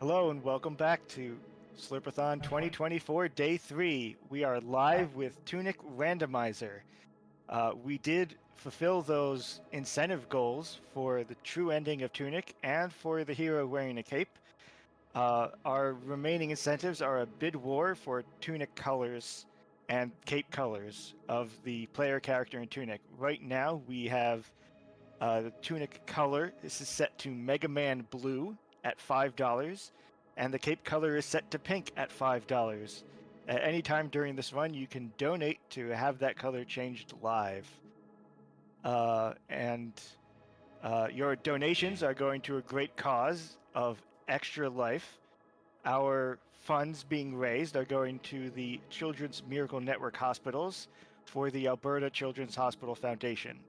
Hello and welcome back to Slurpathon 2024 Day 3. We are live with TUNIC Randomizer. We did fulfill those incentive goals for the true ending of TUNIC and for the hero wearing a cape. Our remaining incentives are a bid war for TUNIC colors and cape colors of the player character in TUNIC. Right now we have the TUNIC color. This is set to Mega Man Blue at $5, and the cape color is set to pink at $5. At any time during this run, you can donate to have that color changed live. And your donations are going to a great cause of extra life. Our funds being raised are going to the Children's Miracle Network hospitals for the Alberta Children's Hospital Foundation.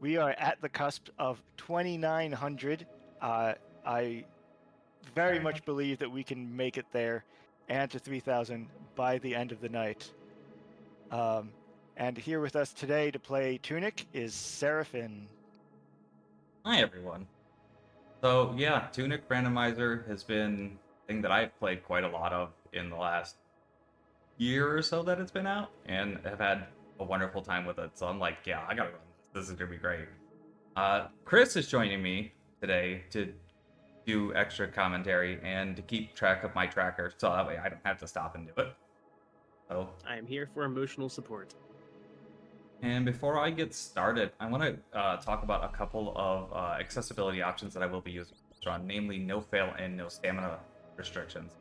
We are at the cusp of 2,900. I very much believe that we can make it there and to 3,000 by the end of the night. And here with us today to play TUNIC is Seraphin. Hi everyone. So yeah, TUNIC Randomizer has been a thing that I've played quite a lot of in the last year or so that it's been out, and have had a wonderful time with it. So I'm like, yeah, I gotta run this. This is gonna be great. Chris is joining me today to do extra commentary and to keep track of my tracker, so that way I don't have to stop and do it. So I am here for emotional support. And before I get started, I want to talk about a couple of accessibility options that I will be using this run, namely no fail and no stamina restrictions.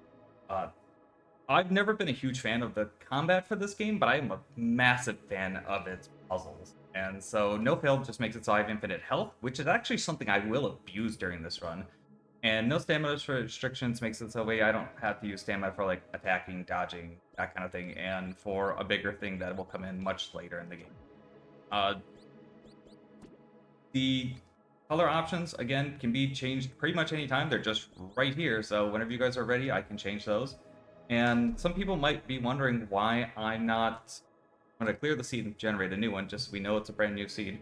I've never been a huge fan of the combat for this game, but I am a massive fan of its puzzles. And so no fail just makes it so I have infinite health, which is actually something I will abuse during this run. And no stamina restrictions makes it so way I don't have to use stamina for like attacking, dodging, that kind of thing, and for a bigger thing that will come in much later in the game. The color options, again, can be changed pretty much anytime. They're just right here, so whenever you guys are ready, I can change those. And some people might be wondering why I'm not going to clear the seed and generate a new one, just so we know it's a brand new seed.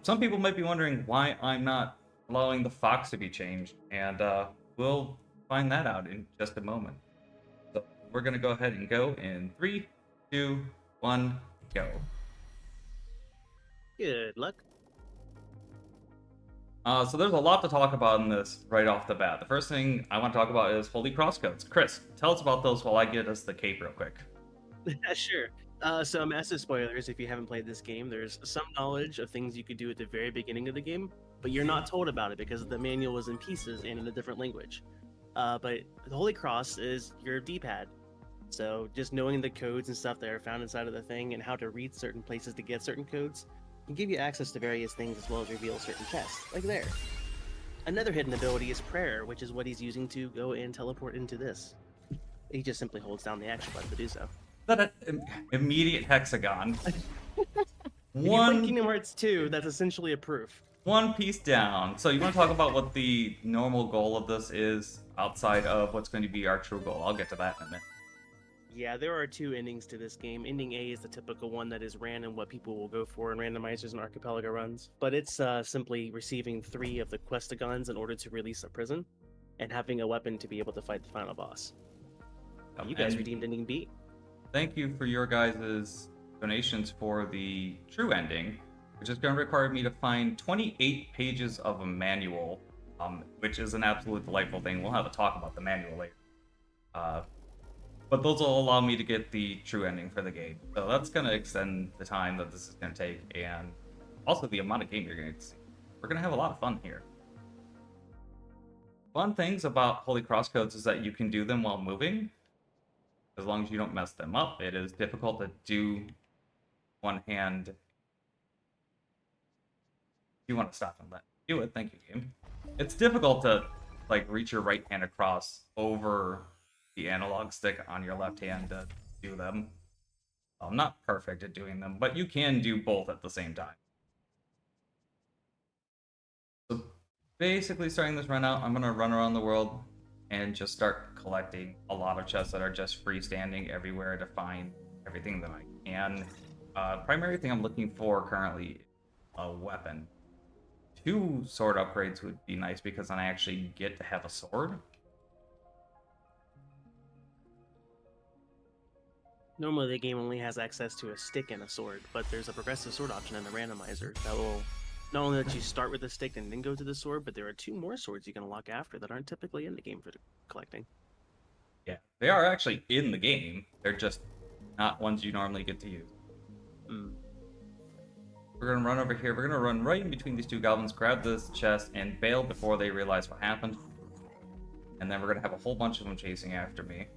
Some people might be wondering why I'm not allowing the fox to be changed, and we'll find that out in just a moment. So we're going to go ahead and go in 3, 2, 1, go. Good luck. So there's a lot to talk about in this right off the bat. The first thing I want to talk about is Holy Cross codes. Chris, tell us about those while I get us the cape real quick. Sure. So massive spoilers if you haven't played this game. There's some knowledge of things you could do at the very beginning of the game, but you're not told about it because the manual was in pieces and in a different language. But the Holy Cross is your D-pad. So just knowing the codes and stuff that are found inside of the thing and how to read certain places to get certain codes can give you access to various things as well as reveal certain chests, like there. Another hidden ability is prayer, which is what he's using to go and teleport into this. He just simply holds down the action button to do so. That immediate hexagon. If you play Kingdom Hearts 2, that's essentially a proof. One piece down. So you want to talk about what the normal goal of this is outside of what's going to be our true goal? I'll get to that in a minute. Yeah, there are two endings to this game. Ending A is the typical one that is random, what people will go for in randomizers and archipelago runs. But it's simply receiving 3 of the Questagons in order to release a prison, and having a weapon to be able to fight the final boss. You guys redeemed Ending B. Thank you for your guys' donations for the true ending, which is going to require me to find 28 pages of a manual, which is an absolute delightful thing. We'll have a talk about the manual later. But those will allow me to get the true ending for the game. So that's going to extend the time that this is going to take, and also the amount of game you're going to see. We're going to have a lot of fun here. Fun things about Holy Cross codes is that you can do them while moving, as long as you don't mess them up. It is difficult to do one hand. You want to stop and let me do it. Thank you, game. It's difficult to like reach your right hand across over the analog stick on your left hand to do them. I'm not perfect at doing them, but you can do both at the same time. So basically, starting this run out, I'm going to run around the world and just start collecting a lot of chests that are just freestanding everywhere to find everything that I can. Primary thing I'm looking for currently is a weapon. 2 sword upgrades would be nice because then I actually get to have a sword. Normally, the game only has access to a stick and a sword, but there's a progressive sword option in the randomizer that will not only let you start with the stick and then go to the sword, but there are 2 more swords you can unlock after that aren't typically in the game for collecting. Yeah, they are actually in the game. They're just not ones you normally get to use. Mm. We're gonna run over here. We're gonna run right in between these 2 goblins, grab this chest, and bail before they realize what happened. And then we're gonna have a whole bunch of them chasing after me.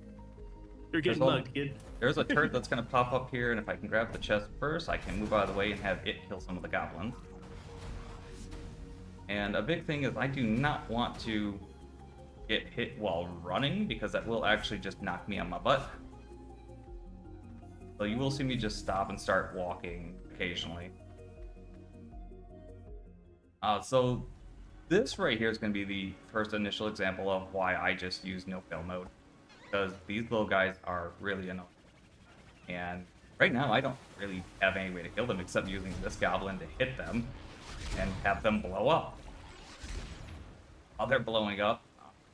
You're getting mugged, kid. There's a turret that's gonna pop up here, and if I can grab the chest first, I can move out of the way and have it kill some of the goblins. And a big thing is I do not want to get hit while running, because that will actually just knock me on my butt. So you will see me just stop and start walking occasionally. So this right here is going to be the first initial example of why I just use no-fail mode. Because these little guys are really annoying. And right now I don't really have any way to kill them except using this goblin to hit them and have them blow up. While they're blowing up,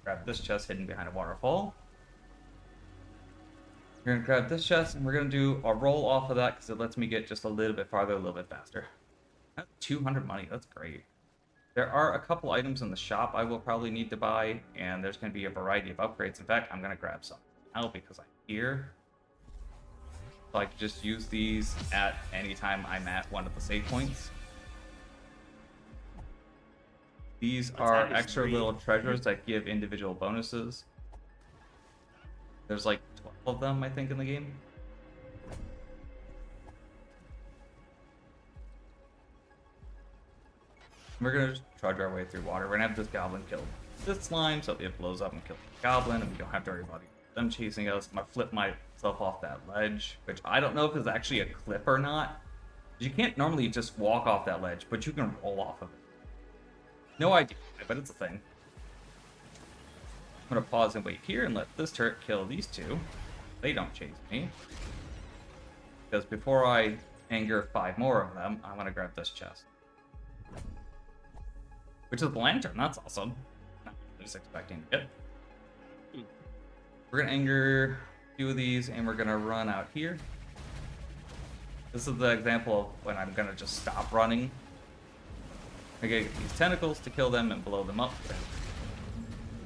grab this chest hidden behind a waterfall. We're going to grab this chest and we're going to do a roll off of that because it lets me get just a little bit farther, a little bit faster. That's 200 money, that's great. There are a couple items in the shop I will probably need to buy, and there's going to be a variety of upgrades. In fact, I'm going to grab some now because I'm here. So I can just use these at any time I'm at one of the save points. These are extra little treasures that give individual bonuses. There's like 12 of them, I think, in the game. We're going to just trudge our way through water. We're going to have this goblin kill this slime, so it blows up and kills the goblin, and we don't have to worry about them chasing us. I'm going to flip myself off that ledge, which I don't know if it's actually a clip or not. You can't normally just walk off that ledge, but you can roll off of it. No idea, but it's a thing. I'm going to pause and wait here and let this turret kill these 2. They don't chase me. Because before I anger 5 more of them, I want to grab this chest. Which is the lantern, that's awesome. Not just expecting to get. We're gonna anger a few of these and we're gonna run out here. This is the example of when I'm gonna just stop running. I get these tentacles to kill them and blow them up.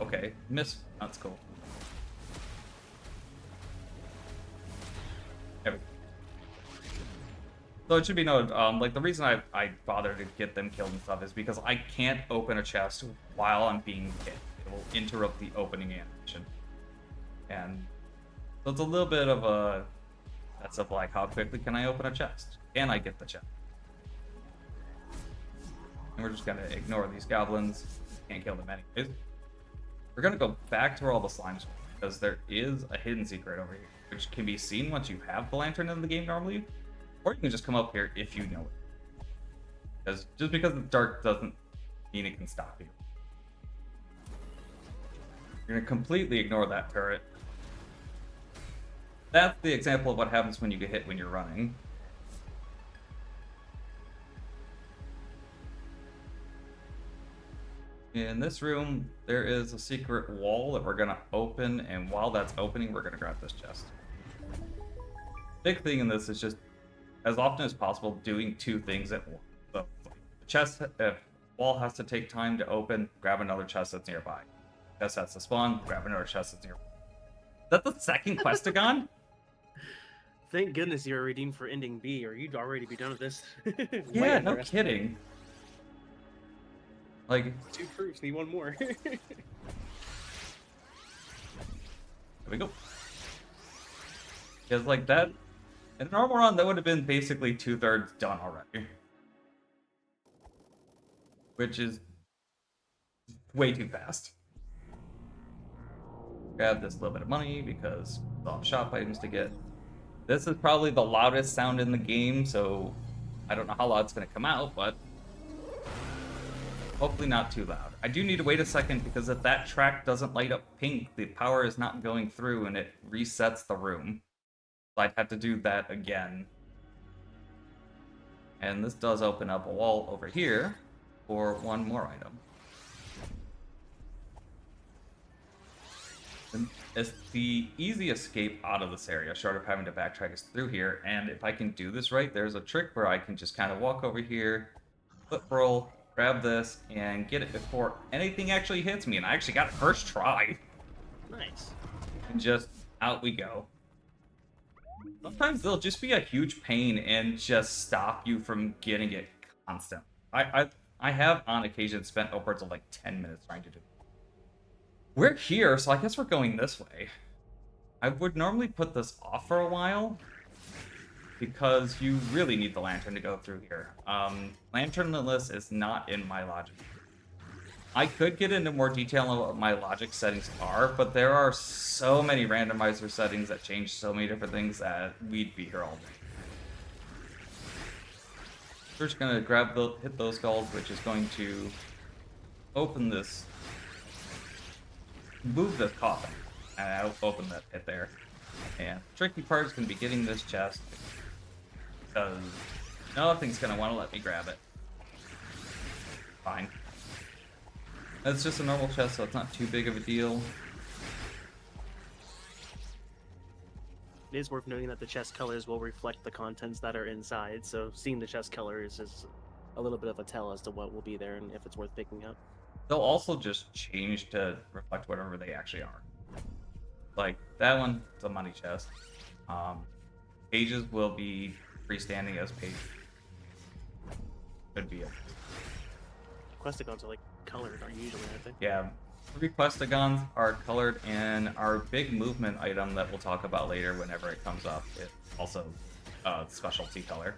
Okay, miss, that's cool. There we go. So it should be noted, like the reason I bother to get them killed and stuff is because I can't open a chest while I'm being hit. It will interrupt the opening animation. And so it's a little bit of a that's of like, how quickly can I open a chest? Can I get the chest? And we're just gonna ignore these goblins. Can't kill them anyways. We're gonna go back to where all the slimes were, because there is a hidden secret over here, which can be seen once you have the lantern in the game normally. Or you can just come up here if you know it. Because just because it's dark doesn't mean it can stop you. You're going to completely ignore that turret. That's the example of what happens when you get hit when you're running. In this room, there is a secret wall that we're going to open, and while that's opening, we're going to grab this chest. Big thing in this is just, as often as possible, doing 2 things at once. So, the chest, if wall has to take time to open, grab another chest that's nearby. Chest has to spawn, grab another chest that's nearby. Is that the second questagon? Thank goodness you were redeemed for ending B, or you'd already be done with this. Yeah, no kidding. Like 2 proofs, need 1 more. There we go. Because like that, in a normal run, that would have been basically 2/3 done already. Which is way too fast. Grab this little bit of money because we'll have shop items to get. This is probably the loudest sound in the game, so I don't know how loud it's going to come out, but hopefully not too loud. I do need to wait a second because if that track doesn't light up pink, the power is not going through and it resets the room. So I'd have to do that again. And this does open up a wall over here for 1 more item. And it's the easy escape out of this area, short of having to backtrack, is through here. And if I can do this right, there's a trick where I can just kind of walk over here, flip roll, grab this, and get it before anything actually hits me. And I actually got it first try. Nice. And just out we go. Sometimes they'll just be a huge pain and just stop you from getting it constant. I have on occasion spent upwards of like 10 minutes trying to do it. We're here, so I guess we're going this way. I would normally put this off for a while because you really need the lantern to go through here. Lanternless is not in my logic. I could get into more detail on what my logic settings are, but there are so many randomizer settings that change so many different things that we'd be here all day. We're just gonna hit those skulls, which is going to open this, move this coffin, and I'll open that pit there. And the tricky part is gonna be getting this chest, because nothing's gonna want to let me grab it. Fine. It's just a normal chest, so it's not too big of a deal. It is worth noting that the chest colors will reflect the contents that are inside, so seeing the chest colors is a little bit of a tell as to what will be there and if it's worth picking up. They'll also just change to reflect whatever they actually are. Like, that one, it's a money chest. Pages will be freestanding as page. Could be it. Questigons are like colored, are usually, I think. Yeah, Questigons are colored, and our big movement item that we'll talk about later whenever it comes up is also a specialty color.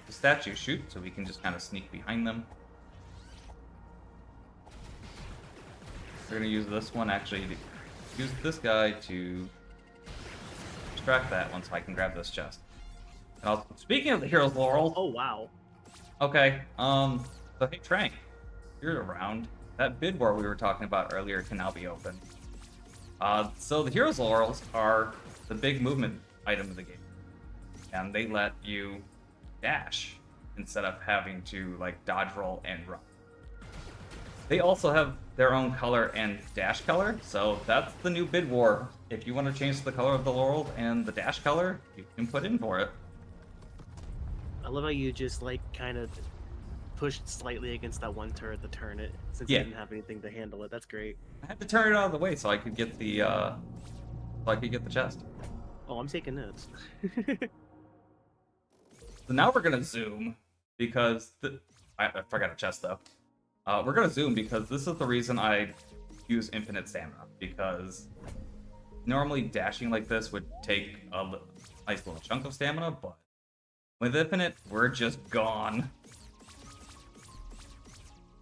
The statues shoot, so we can just kind of sneak behind them. We're going to use this one, actually, to use this guy to distract that one so I can grab this chest. And also, speaking of the hero's laurel... Oh, wow. Okay, so hey, Trank, you're around. That bid war we were talking about earlier can now be open. So the hero's laurels are the big movement item of the game. And they let you dash instead of having to, like, dodge roll and run. They also have their own color and dash color, so that's the new bid war. If you want to change the color of the laurel and the dash color, you can put in for it. I love how you just, like, kind of pushed slightly against that one turret to turn it, since Yeah. you didn't have anything to handle it. That's great. I had to turn it out of the way so I could get the chest. Oh, I'm taking notes. So now we're gonna zoom because I forgot a chest though. We're gonna zoom because this is the reason I use infinite stamina, because normally dashing like this would take a nice little chunk of stamina, but with infinite, we're just gone.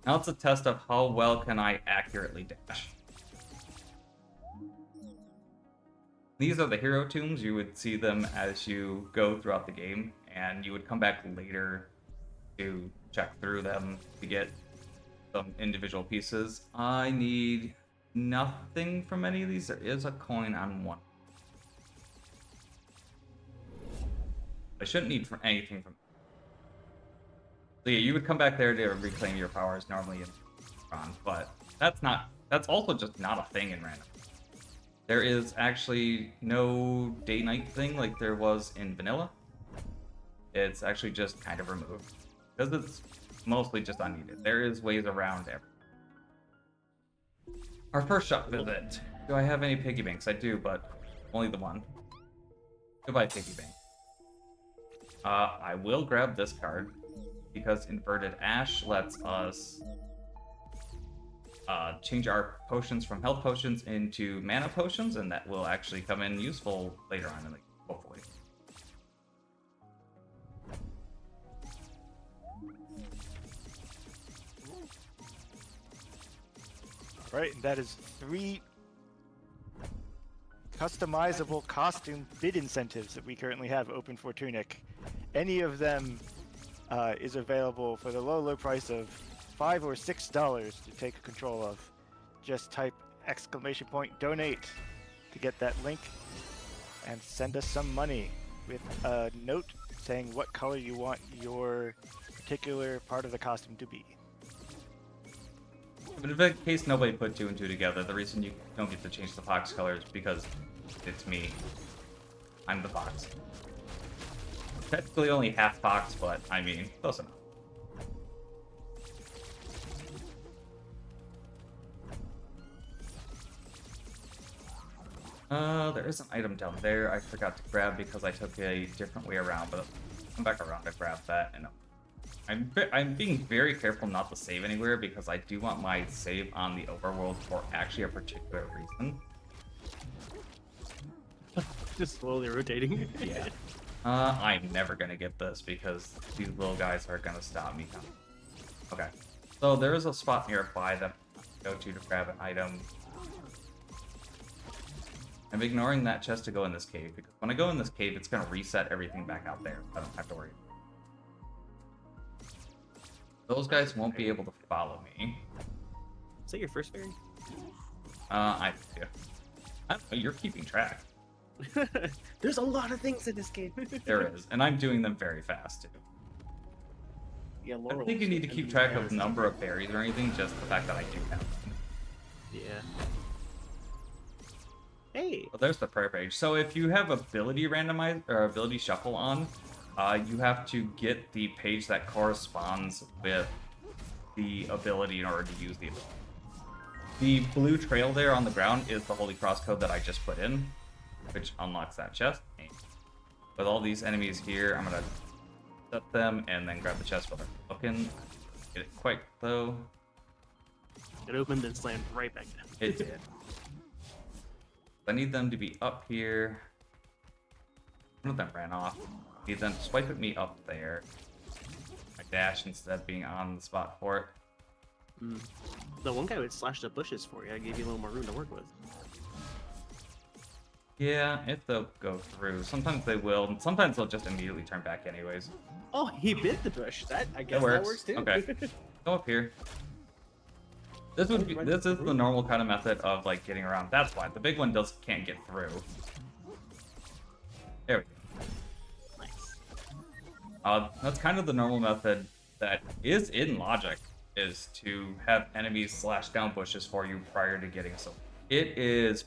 Now it's a test of how well can I accurately dash. These are the hero tombs. You would see them as you go throughout the game, and you would come back later to check through them to get some individual pieces. I need nothing from any of these. There is a coin on one. I shouldn't need anything from. So yeah, you would come back there to reclaim your powers normally in Ron, but that's also just not a thing in random. There is actually no day-night thing like there was in vanilla. It's actually just kind of removed because it's mostly just unneeded. There is ways around everything. Our first shop visit. Do I have any piggy banks? I do, but only the one. Goodbye, piggy bank. I will grab this card because Inverted Ash lets us change our potions from health potions into mana potions, and that will actually come in useful later on in the game, hopefully. All right, and that is 3 customizable costume bid incentives that we currently have open for Tunic. Any of them is available for the low price of $5 or $6 to take control of. Just type !donate to get that link and send us some money with a note saying what color you want your particular part of the costume to be. But in case nobody put 2 and 2 together, the reason you don't get to change the fox color is because it's me. I'm the fox. Technically only half fox, but I mean, close enough. There is an item down there I forgot to grab because I took a different way around, but I'll come back around to grab that. And I'm being very careful not to save anywhere because I do want my save on the overworld for actually a particular reason. Just slowly rotating. Yeah. I'm never gonna get this because these little guys are gonna stop me. Okay. So there is a spot nearby that I go to grab an item. I'm ignoring that chest to go in this cave because when I go in this cave, it's gonna reset everything back out there. I don't have to worry. Those guys won't be able to follow me. Is that your first fairy? I do. You're keeping track. There's a lot of things in this game. There is, and I'm doing them very fast too. Yeah, I don't think you need to keep track of number of berries or anything, just the fact that I do have them. Yeah. Hey. Well, there's the prayer page. So if you have ability randomize or ability shuffle on, you have to get the page that corresponds with the ability in order to use the ability. The blue trail there on the ground is the Holy Cross code that I just put in, which unlocks that chest. With all these enemies here, I'm gonna set them and then grab the chest while they're looking. Get it quick though. It opened and slammed right back down. It did. I need them to be up here. One of them ran off. I need them to swipe at me up there. I dash instead of being on the spot for it. The one guy would slash the bushes for you. I gave you a little more room to work with. Yeah, if they'll go through. Sometimes they will, and sometimes they'll just immediately turn back anyways. Oh, he bit the bush. I guess That that works too. Okay. Go up here. This is the normal kind of method of like getting around. That's why the big one can't get through. There we go. Nice. That's kind of the normal method that is in Logic, is to have enemies slash down bushes for you prior to getting a soul. It is.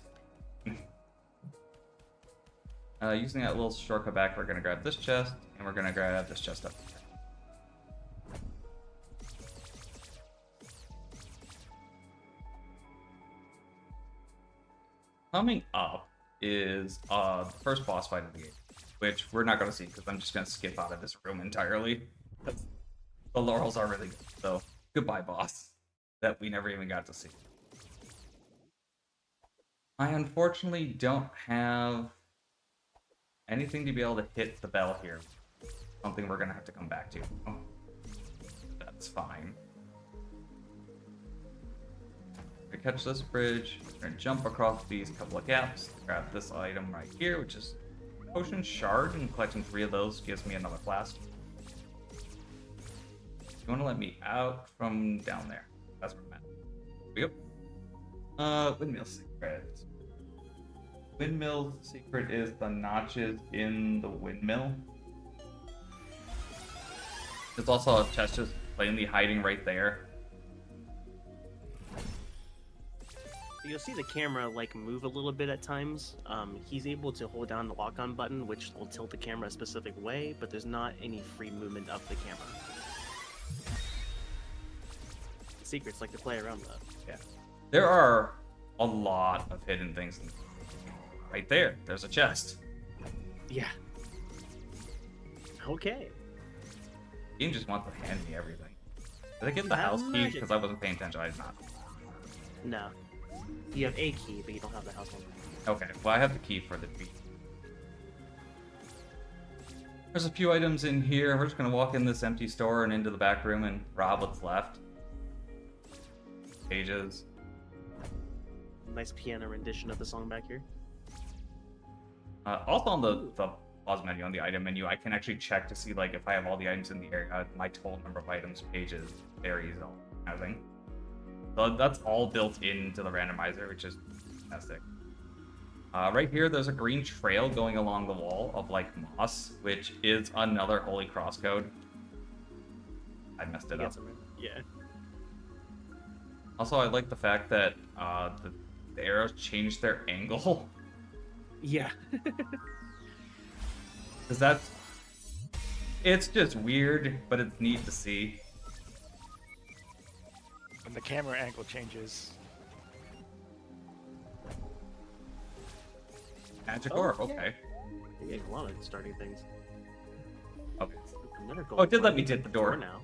Using that little shortcut back, we're gonna grab this chest, and we're gonna grab this chest up here. Coming up is the first boss fight of the game, which we're not going to see because I'm just going to skip out of this room entirely. The laurels are really good, so goodbye, boss, that we never even got to see. I unfortunately don't have anything to be able to hit the bell here. Something we're going to have to come back to. Oh, that's fine. Catch this bridge, we're gonna jump across these couple of gaps, grab this item right here, which is potion shard, and collecting 3 of those gives me another flask. You want to let me out from down there? That's where I'm at. Here we go. Windmill secret. Windmill secret is the notches in the windmill. There's also a chest just plainly hiding right there. You'll see the camera like move a little bit at times. He's able to hold down the lock-on button, which will tilt the camera a specific way, but there's not any free movement of the camera. The secret's like to play around though. Yeah. There are a lot of hidden things. Right there, there's a chest. Yeah. Okay. The game just wants to hand me everything. Did I get the house key? Because I wasn't paying attention. I did not. No. You have a key, but you don't have the house one. Okay, well I have the key for the key. There's a few items in here. We're just gonna walk in this empty store and into the back room and rob what's left. Pages. Nice piano rendition of the song back here. Also on the pause menu, on the item menu, I can actually check to see like if I have all the items in the area, my total number of items, pages, berries, all kind of thing. So that's all built into the randomizer, which is fantastic. Right here, there's a green trail going along the wall of like moss, which is another Holy Cross code. I messed it up. Yeah. Also, I like the fact that the arrows change their angle. Yeah. Because it's just weird, but it's neat to see. When the camera angle changes. Magic Oh, orb, yeah. okay. You're getting a lot of starting things. Okay. Another Oh, it did gold let one. me get the door. Now.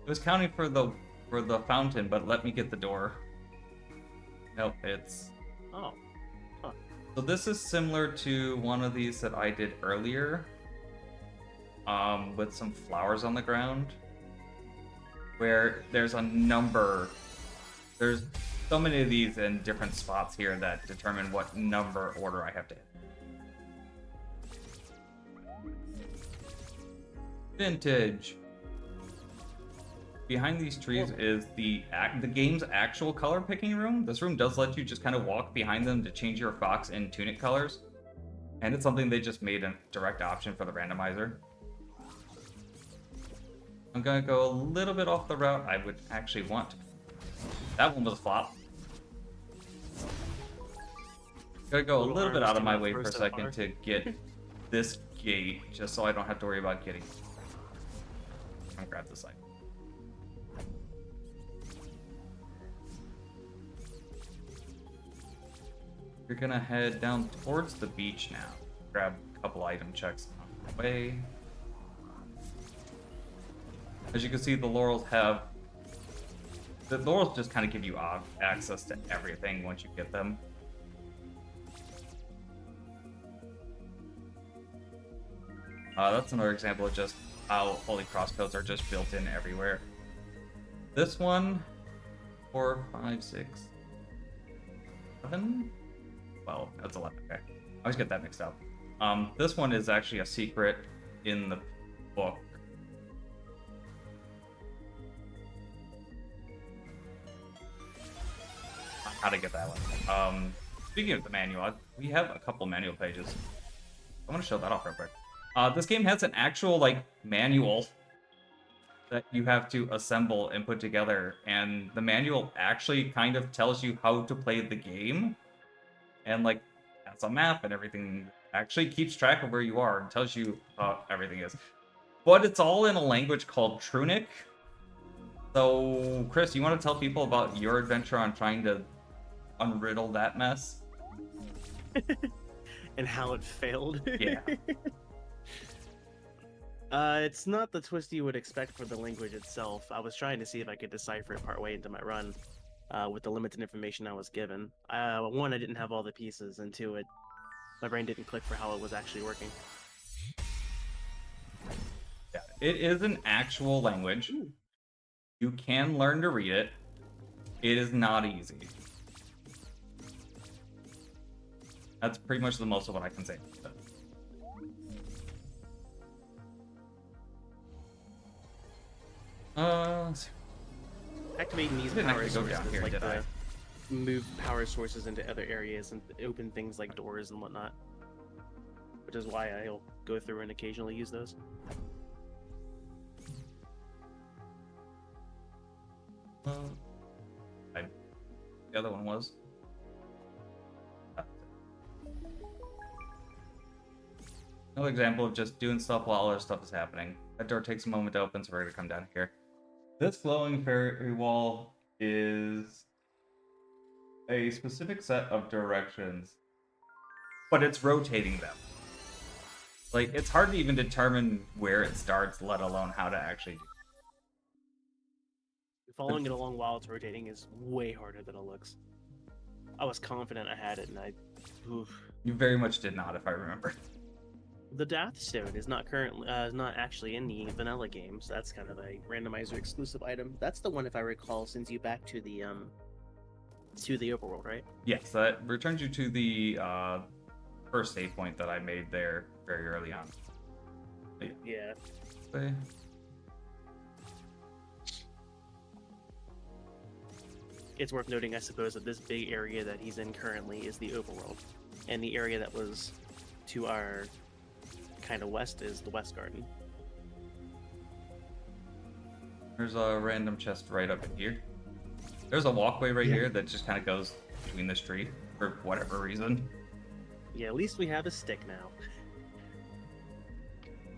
It was counting for the fountain, but let me get the door. Nope, it's... Oh. So this is similar to one of these that I did earlier, with some flowers on the ground, where there's a number. There's so many of these in different spots here that determine what number order I have to hit. Vintage. Behind these trees is the game's actual color picking room. This room does let you just kind of walk behind them to change your fox in tunic colors. And it's something they just made a direct option for the randomizer. I'm gonna go a little bit off the route I would actually want to. That one was a flop. Gotta go a little bit out of my way for a second to get this gate, just so I don't have to worry about getting. I'm gonna grab this item. You're gonna head down towards the beach now. Grab a couple item checks on the way. As you can see, the laurels just kind of give you access to everything once you get them. That's another example of just how holy crosscodes are just built in everywhere. This one, 4, 5, 6, 7. Well, that's 11. Okay, I always get that mixed up. This one is actually a secret in the book. How to get that one. Speaking of the manual, we have a couple manual pages. I want to show that off real quick. This game has an actual manual that you have to assemble and put together, and the manual actually kind of tells you how to play the game, and that's a map and everything. Actually keeps track of where you are and tells you how everything is. But it's all in a language called TUNIC. So, Chris, you want to tell people about your adventure on trying to unriddle that mess? And how it failed. Yeah. It's not the twist you would expect for the language itself. I was trying to see if I could decipher it partway into my run, with the limited information I was given. One, I didn't have all the pieces, and two, my brain didn't click for how it was actually working. Yeah, it is an actual language. Ooh. You can learn to read it. It is not easy. That's pretty much the most of what I can say. Activating these didn't power actually go sources, down here, like did I? move power sources into other areas and open things like doors and whatnot. Which is why I'll go through and occasionally use those. The other one was. Another example of just doing stuff while other stuff is happening. That door takes a moment to open, so we're gonna come down here. This glowing fairy wall is a specific set of directions, but it's rotating them. It's hard to even determine where it starts, let alone how to actually do it. Following it along while it's rotating is way harder than it looks. I was confident I had it, and oof. You very much did not, if I remember. The Death Stone is not currently not actually in the vanilla game, so that's kind of a randomizer exclusive item. That's the one, if I recall, sends you back to the overworld, right? Yes, that returns you to the first save point that I made there very early on. Yeah. Okay. It's worth noting, I suppose, that this big area that he's in currently is the overworld, and the area that was to our kind of west is the West Garden. There's a random chest right up in here. There's a walkway right here that just kind of goes between this tree for whatever reason. Yeah, at least we have a stick now.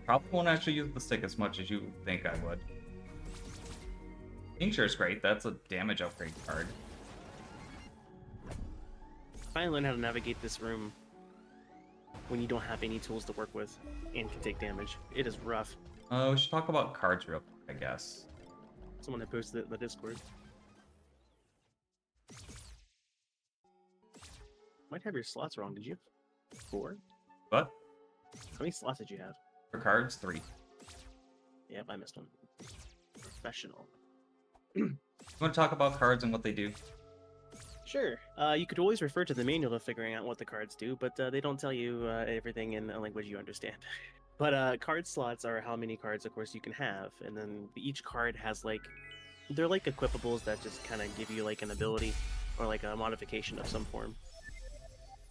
Probably won't actually use the stick as much as you think I would. Tincture is great. That's a damage upgrade card. Finally learn how to navigate this room when you don't have any tools to work with and can take damage. It is rough. We should talk about cards real quick, I guess. Someone had posted it in the Discord. Might have your slots wrong, did you? 4? But How many slots did you have? for cards, 3. Yep, I missed one. Professional. You want to talk about cards and what they do? Sure. You could always refer to the manual of figuring out what the cards do, but they don't tell you everything in a language you understand. But card slots are how many cards, of course, you can have, and then each card has they're like equipables that just kind of give you like an ability or like a modification of some form.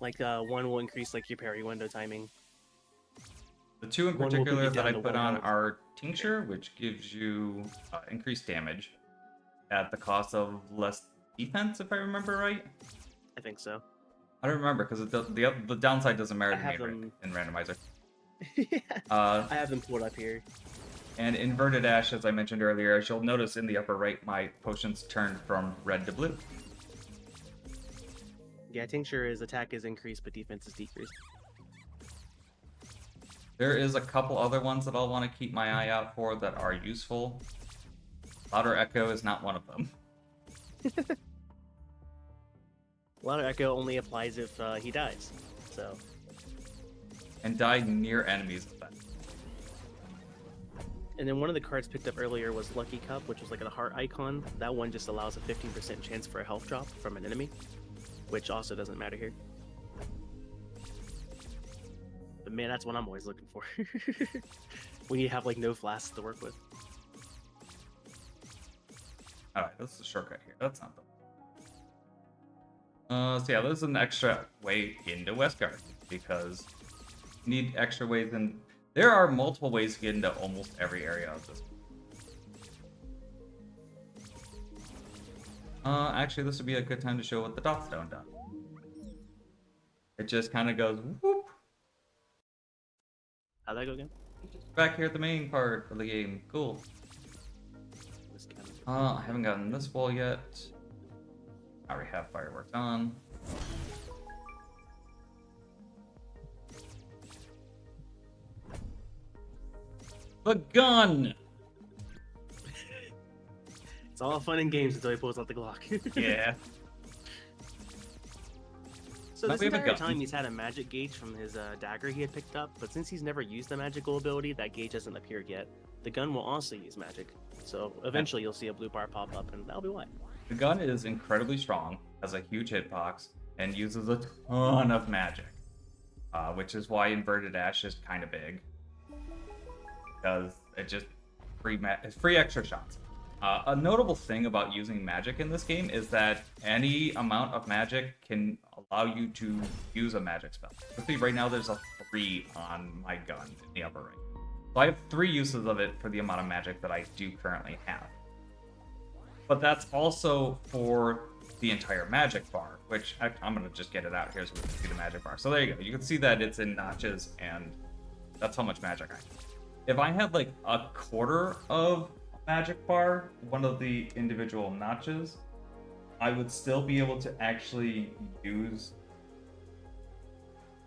Like one will increase like your parry window timing. The 2 in One will put you particular that down I to put 1 on health. are Tincture, which gives you increased damage at the cost of less defense, if I remember right. I think so. I don't remember because the downside doesn't matter I to me have them. in Randomizer. I have them pulled up here. And Inverted Ash, as I mentioned earlier, as you'll notice in the upper right, my potions turned from red to blue. Yeah, Tincture is attack is increased, but defense is decreased. There is a couple other ones that I'll want to keep my eye out for that are useful. Louder Echo is not one of them. Louder Echo only applies if he dies, so. And die near enemies with that. And then one of the cards picked up earlier was Lucky Cup, which was like a heart icon. That one just allows a 15% chance for a health drop from an enemy, which also doesn't matter here. But man, that's what I'm always looking for. When you have like no flasks to work with. Alright, this is a shortcut here. That's not the so yeah, there's an extra way into Westgard because you need extra ways in. There are multiple ways to get into almost every area of this. Actually, this would be a good time to show what the dot stone does. It just kind of goes whoop. How'd that go again? Back here at the main part of the game. Cool. This kind of- I haven't gotten this wall yet. I already have fireworks on. The gun! It's all fun and games until he pulls out the Glock. Yeah. So Might this we have a entire gun? time he's had a magic gauge from his dagger he had picked up, but since he's never used the magical ability, that gauge hasn't appeared yet. The gun will also use magic, so eventually you'll see a blue bar pop up, and that'll be why. The gun is incredibly strong, has a huge hitbox, and uses a ton of magic. Which is why Inverted Ash is kind of big. Because it just it's free extra shots. A notable thing about using magic in this game is that any amount of magic can allow you to use a magic spell. Let's see, right now there's a 3 on my gun in the upper right. So I have 3 uses of it for the amount of magic that I do currently have. But that's also for the entire magic bar, which I'm going to just get it out here so we can see the magic bar. So there you go. You can see that it's in notches, and that's how much magic I have. If I had like a quarter of magic bar, one of the individual notches, I would still be able to actually use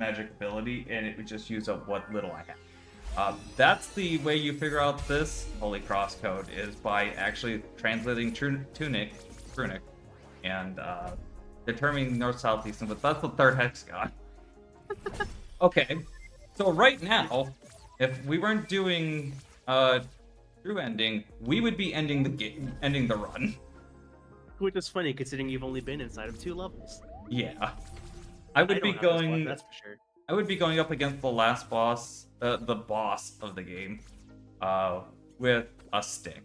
magic ability, and it would just use up what little I have. That's the way you figure out this Holy Cross code, is by actually translating TUNIC, and determining north, south, east, and west. That's the third hexagon. Okay, so right now, if we weren't doing true ending, we would be ending the game, ending the run. Which is funny considering you've only been inside of 2 levels. Yeah, I would be don't have this one, going. that's for sure. I would be going up against the last boss, the boss of the game, with a stick,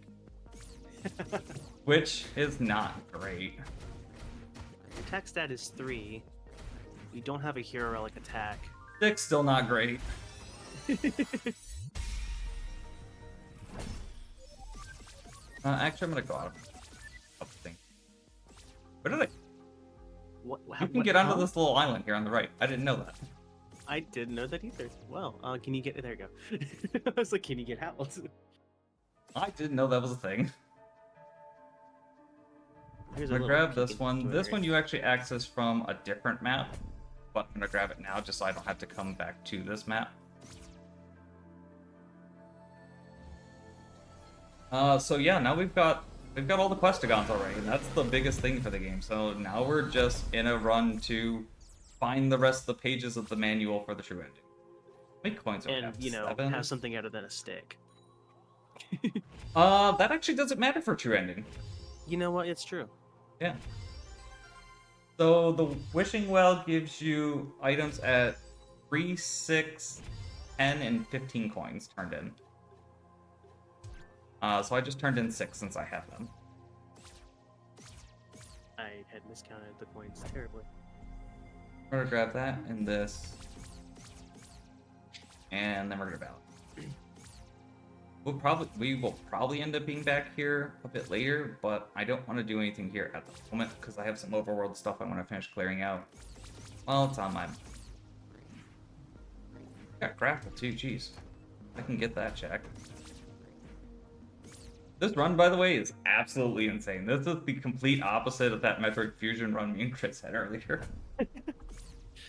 which is not great. Attack stat is 3. You don't have a hero relic attack. Stick's still not great. Actually, I'm gonna go out of thing. Where did I? What? You can get onto this little island here on the right. I didn't know that. I didn't know that either. Well, can you get? There you go. I was like, can you get out? I didn't know that was a thing. Here's I'm a gonna little grab this peek one. into This it. one you actually access from a different map, but I'm gonna grab it now just so I don't have to come back to this map. So yeah, now we've got all the questigons already, and that's the biggest thing for the game. So now we're just in a run to find the rest of the pages of the manual for the true ending. How many coins do I And have? you know, 7? have something other than a stick. That actually doesn't matter for true ending. You know what? It's true. Yeah. So the wishing well gives you items at 3, 6, 10, and 15 coins turned in. So I just turned in 6 since I have them. I had miscounted the coins terribly. We're gonna grab that and this, and then we're gonna battle. We will probably end up being back here a bit later, but I don't want to do anything here at the moment because I have some overworld stuff I want to finish clearing out. Well, it's on my. Got grapple too. Jeez, I can get that checked. This run, by the way, is absolutely insane. This is the complete opposite of that Metroid Fusion run me and Chris had earlier.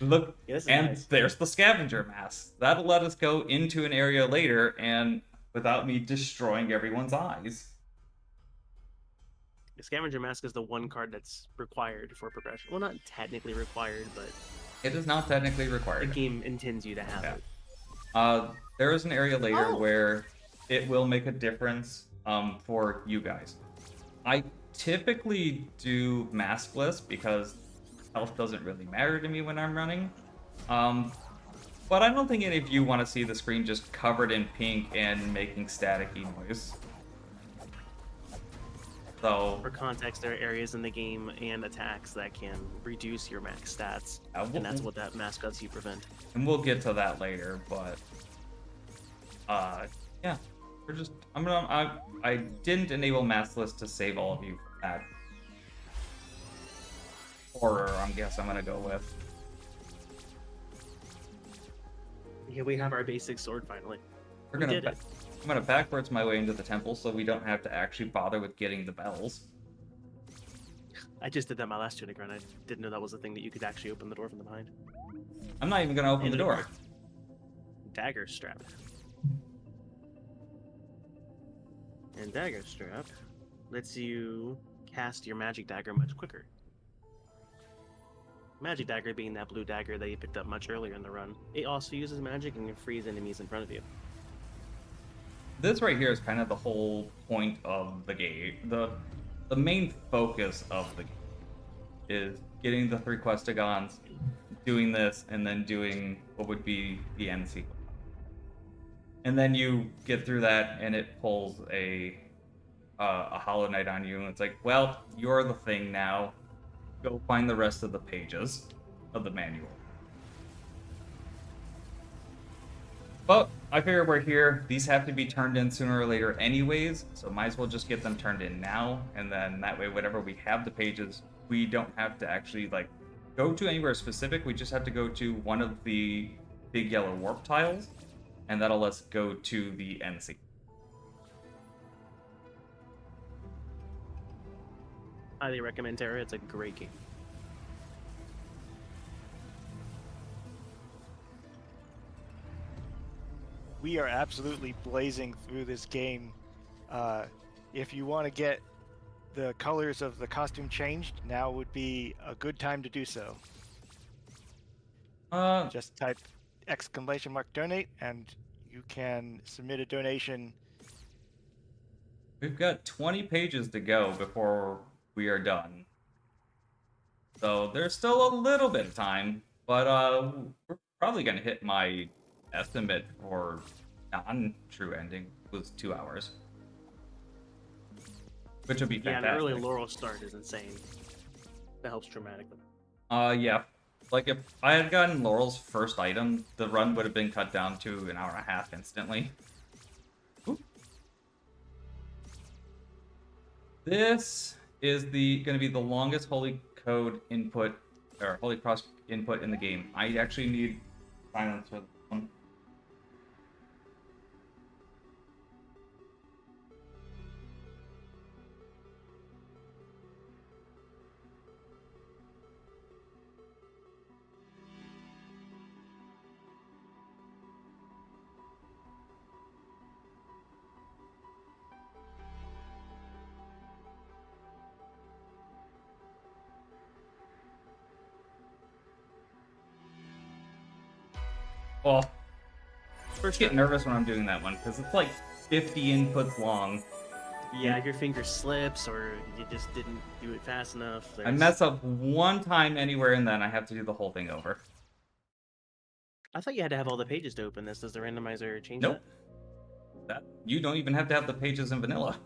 Look, Yes, and nice. there's the scavenger mask. That'll let us go into an area later and without me destroying everyone's eyes. The scavenger mask is the one card that's required for progression. Well, not technically required, but It is not technically the required. game intends you to have Yeah. it. There is an area later Oh. where it will make a difference for you guys. I typically do maskless because health doesn't really matter to me when I'm running. But I don't think any of you want to see the screen just covered in pink and making staticky noise. So, For context, there are areas in the game and attacks that can reduce your max stats, and that's what that mask lets you prevent. and we'll get to that later, but yeah, I didn't enable maskless to save all of you from that horror. I guess I'm gonna go with. Yeah, we have our basic sword finally. We're We gonna did it. I'm gonna backwards my way into the temple so we don't have to actually bother with getting the bells. I just did that my last Tunic run. I didn't know that was a thing that you could actually open the door from the behind. I'm not even gonna open And the it door. worked. Dagger strap. And dagger strap lets you cast your magic dagger much quicker. Magic dagger being that blue dagger that you picked up much earlier in the run. It also uses magic and can freeze enemies in front of you. This right here is kind of the whole point of the game. The main focus of the game is getting the 3 questigons, doing this, and then doing what would be the end sequence. And then you get through that, and it pulls a Hollow Knight on you, and it's like, well, you're the thing now. Go find the rest of the pages of the manual. But I figure we're here. These have to be turned in sooner or later anyways, so might as well just get them turned in now, and then that way whenever we have the pages, we don't have to actually like go to anywhere specific. We just have to go to one of the big yellow warp tiles, and that'll let us go to the end sequence. Highly recommend Terra. It's a great game. We are absolutely blazing through this game. If you want to get the colors of the costume changed, now would be a good time to do so. Just type !donate and you can submit a donation. We've got 20 pages to go before we are done. So there's still a little bit of time, but we're probably going to hit my estimate for non-true ending was 2 hours. Which would be Yeah, fantastic. an early Laurel start is insane. That helps dramatically. Yeah. Like, if I had gotten Laurel's first item, the run would have been cut down to an hour and a half instantly. Ooh. This is the going to be the longest Holy Code input or Holy Cross input in the game. I actually need silence for this one. Oh, First get time. nervous when I'm doing that one because it's like 50 inputs long. Yeah, your finger slips or you just didn't do it fast enough. I There's- mess up one time anywhere and then I have to do the whole thing over. I thought you had to have all the pages to open this. Does the randomizer change Nope. That you don't even have to have the pages in vanilla.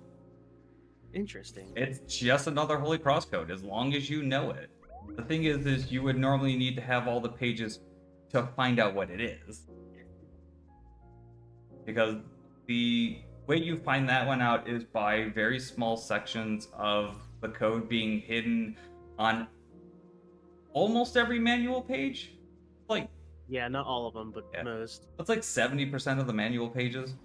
that? Interesting. It's just another Holy Cross code as long as you know it. The thing is you would normally need to have all the pages to find out what it is. Because the way you find that one out is by very small sections of the code being hidden on almost every manual page. Like Yeah, not all of them, but Yeah. most. that's like 70% of the manual pages.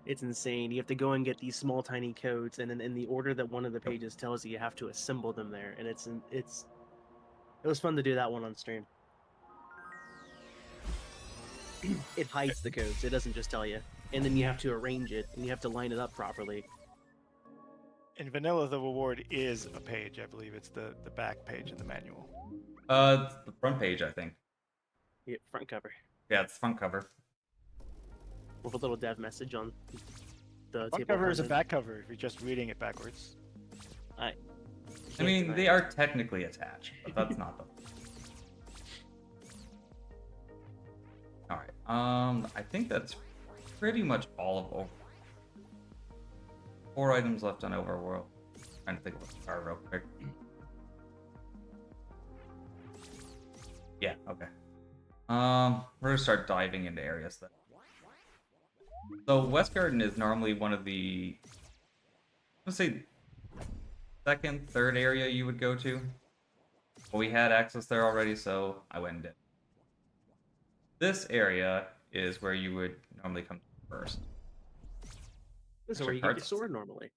It's insane. You have to go and get these small, tiny codes, and then in the order that one of the pages tells you, you have to assemble them there. And it was fun to do that one on stream. It hides the codes. It doesn't just tell you, and then you have to arrange it, and you have to line it up properly. In vanilla, the reward is a page. I believe it's the back page in the manual. It's the front page, I think. Yeah, front cover Yeah, it's the front cover. with a little dev message on the Front table. cover is a of back cover if you're just reading it backwards. contents. I mean, they are technically attached, but that's not the. All right. I think that's pretty much all of over. 4 items left on Overworld. Trying to think of a car real quick. Yeah. Okay. We're gonna start diving into areas then. So West Garden is normally one of the, let's say, second, third area you would go to. But we had access there already, so I went and did. This area is where you would normally come first. This is Extra where you get your cards. sword normally.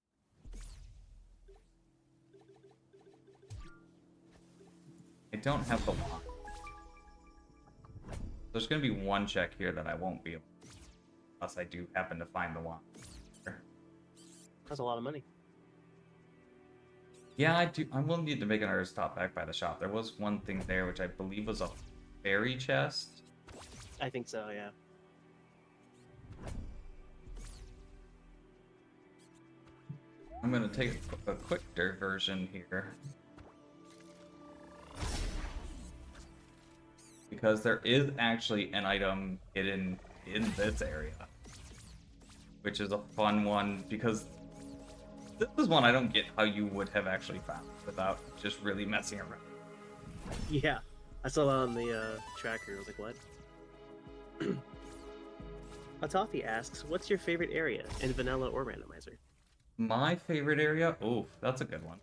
I don't have the wand. There's going to be one check here that I won't be able to, unless I do happen to find the wand. That's a lot of money. Yeah, I do. I will need to make another stop back by the shop. There was one thing there, which I believe was a fairy chest. I think so. Yeah. I'm going to take a quick diversion here. Because there is actually an item hidden in this area. Which is a fun one, because this is one I don't get how you would have actually found without just really messing around. Yeah. I saw that on the tracker. I was like, what? Atafi asks, what's your favorite area in vanilla or randomizer? My favorite area? Oof, that's a good one.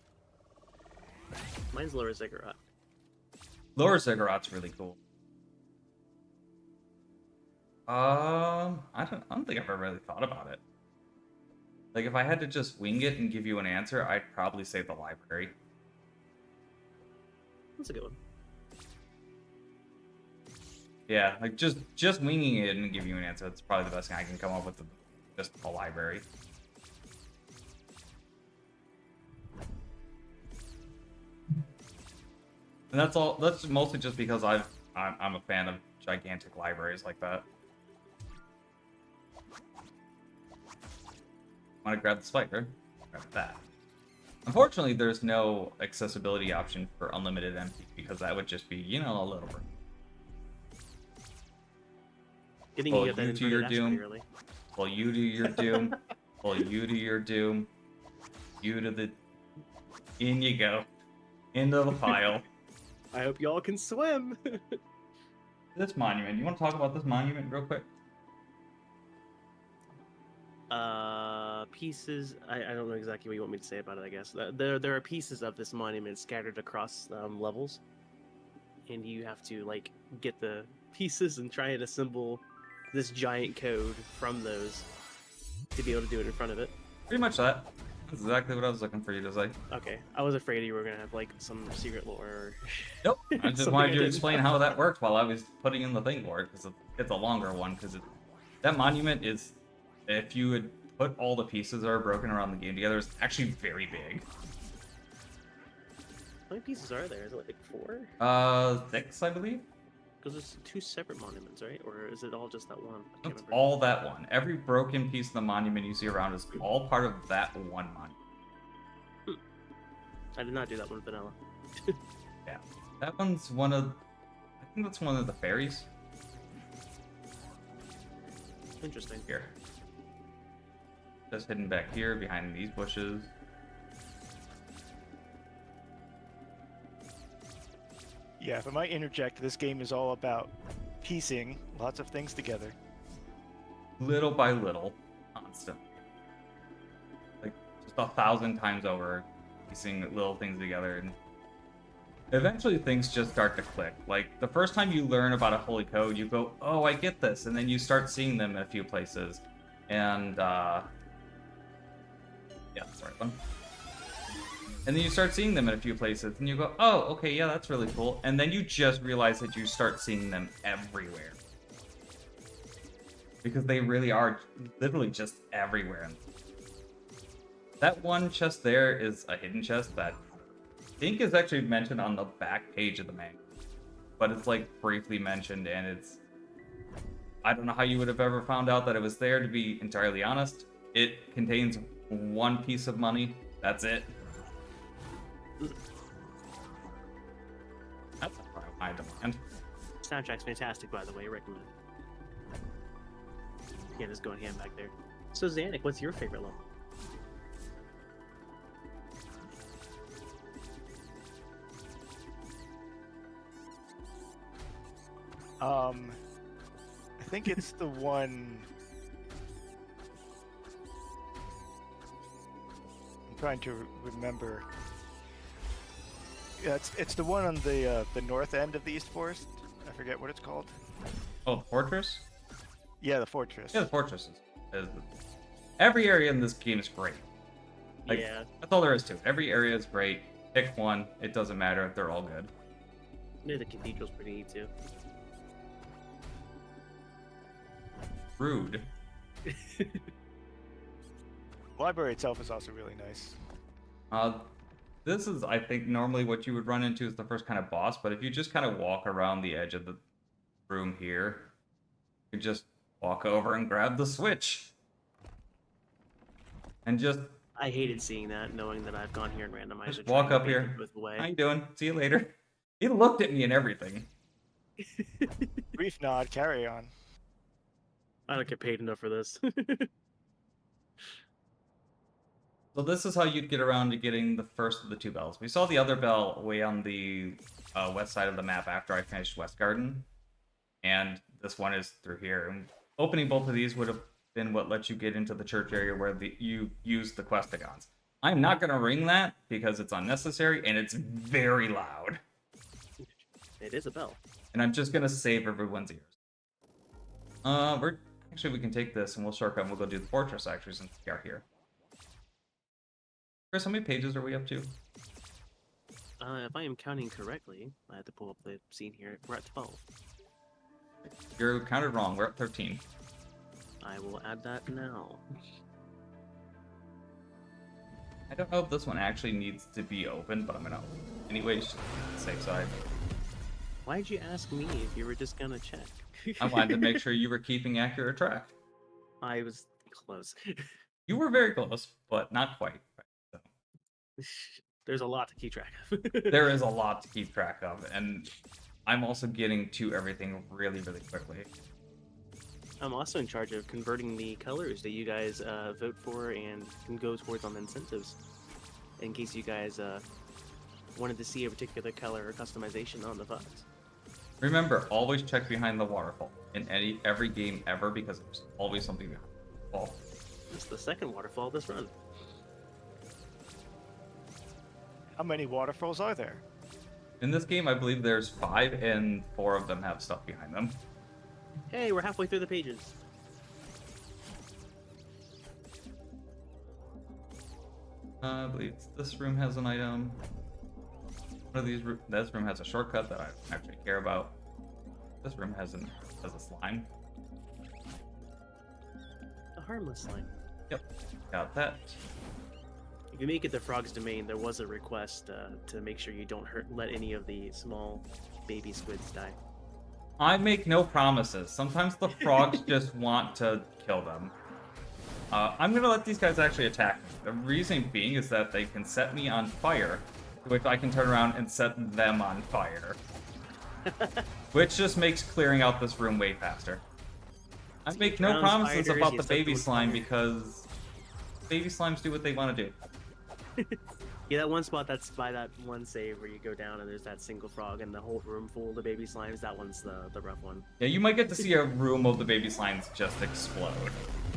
Mine's Lower Ziggurat. Lower Ziggurat's really cool. I don't think I've ever really thought about it. Like, if I had to just wing it and give you an answer, I'd probably say the library. That's a good one. Yeah, like just winging it and give you an answer. That's probably the best thing I can come up with. Just the library. And that's all. That's mostly just because I'm a fan of gigantic libraries like that. Want to grab the spiker? Grab that. Unfortunately, there's no accessibility option for unlimited MP because that would just be, you know, a little bit. Getting Well, you get that you to your inverted doom. pretty early. Well, you do your doom. Well, you do your doom. You to the. In you go. Into the pile. I hope y'all can swim. This monument. You want to talk about this monument real quick? pieces. I don't know exactly what you want me to say about it. I guess there are pieces of this monument scattered across levels, and you have to like get the pieces and try and assemble this giant code from those to be able to do it in front of it. Pretty much that. That's exactly what I was looking for you to say. Okay, I was afraid you were gonna have like some secret lore. Or... Nope. I just Something wanted I you to didn't explain know. how that worked while I was putting in the thing for it, because it's a longer one. Because that monument is, if you would put all the pieces that are broken around the game together, it's actually very big. How many pieces are there? Is it like 4? 6, I believe. Because there's 2 separate monuments, right? Or is it all just that one? I can't It's remember. all that one. Every broken piece of the monument you see around is all part of that one monument. I did not do that one vanilla. Yeah. That one's one of... I think that's one of the fairies. Interesting. Here. Just hidden back here behind these bushes. Yeah, if I might interject, this game is all about piecing lots of things together. Little by little. Constantly. Like, just 1,000 times over. Piecing little things together. And eventually things just start to click. Like, the first time you learn about a holy code, you go, oh, I get this. And then you start seeing them in a few places. And, yeah, that's the right one. And then you start seeing them in a few places, and you go, oh, okay, yeah, that's really cool. And then you just realize that you start seeing them everywhere. Because they really are literally just everywhere. That one chest there is a hidden chest that I think is actually mentioned on the back page of the manual. But it's like briefly mentioned, and it's... I don't know how you would have ever found out that it was there, to be entirely honest. It contains 1 piece of money. That's it. That's a high demand. Soundtrack's fantastic, by the way. Recommend. Can't just go and hand back there. So Xanic, what's your favorite level? I think it's the one. I'm trying to remember. Yeah, it's the one on the north end of the East Forest. I forget what it's called. Oh, the fortress? Yeah, the fortress. Yeah, the fortress is every area in this game is great. Like, Yeah, that's all there is to it. Every area is great. Pick one. It doesn't matter. They're all good. maybe the cathedral's pretty neat too. Rude. The library itself is also really nice. This is, I think, normally what you would run into as the first kind of boss, but if you just kind of walk around the edge of the room here, you just walk over and grab the switch. And just... I hated seeing that, knowing that I've gone here and randomizer. Just walk trying up to make here. it With the way. How you doing? See you later. He looked at me and everything. Brief nod, carry on. I don't get paid enough for this. So this is how you'd get around to getting the first of the 2 bells. We saw the other bell way on the west side of the map after I finished West Garden. And this one is through here. And opening both of these would have been what lets you get into the church area where you use the Questigons. I'm not going to ring that because it's unnecessary and it's very loud. It is a bell. And I'm just going to save everyone's ears. Actually, we can take this and we'll shortcut and we'll go do the fortress actually since we are here. Chris, how many pages are we up to? If I am counting correctly, I have to pull up the scene here. We're at 12. You're counted wrong. We're at 13. I will add that now. I don't know if this one actually needs to be open, but I'm gonna open it anyway, just on the safe side. Why'd you ask me if you were just gonna check? I wanted to make sure you were keeping accurate track. I was close. You were very close, but not quite. So, There's a lot to keep track of. there is a lot to keep track of, and I'm also getting to everything really, really quickly. I'm also in charge of converting the colors that you guys vote for and can go towards on incentives. In case you guys wanted to see a particular color or customization on the VODs. Remember, always check behind the waterfall in every game ever because there's always something behind the wall. It's the second waterfall this run. How many waterfalls are there? In this game, I believe there's 5, and 4 of them have stuff behind them. Hey, we're halfway through the pages. I believe this room has an item. One of these, this room has a shortcut that I don't actually care about. This room has a slime. A harmless slime. Yep, got that. If you make it the frog's domain, there was a request to make sure you don't let any of the small baby squids die. I make no promises. Sometimes the frogs just want to kill them. I'm gonna let these guys actually attack me. The reason being is that they can set me on fire, which I can turn around and set them on fire. Which just makes clearing out this room way faster. I make no promises about the baby slime because baby slimes do what they want to do. Yeah, that one spot that's by that one save where you go down and there's that single frog and the whole room full of the baby slimes, that one's the rough one. Yeah, you might get to see a room of the baby slimes just explode.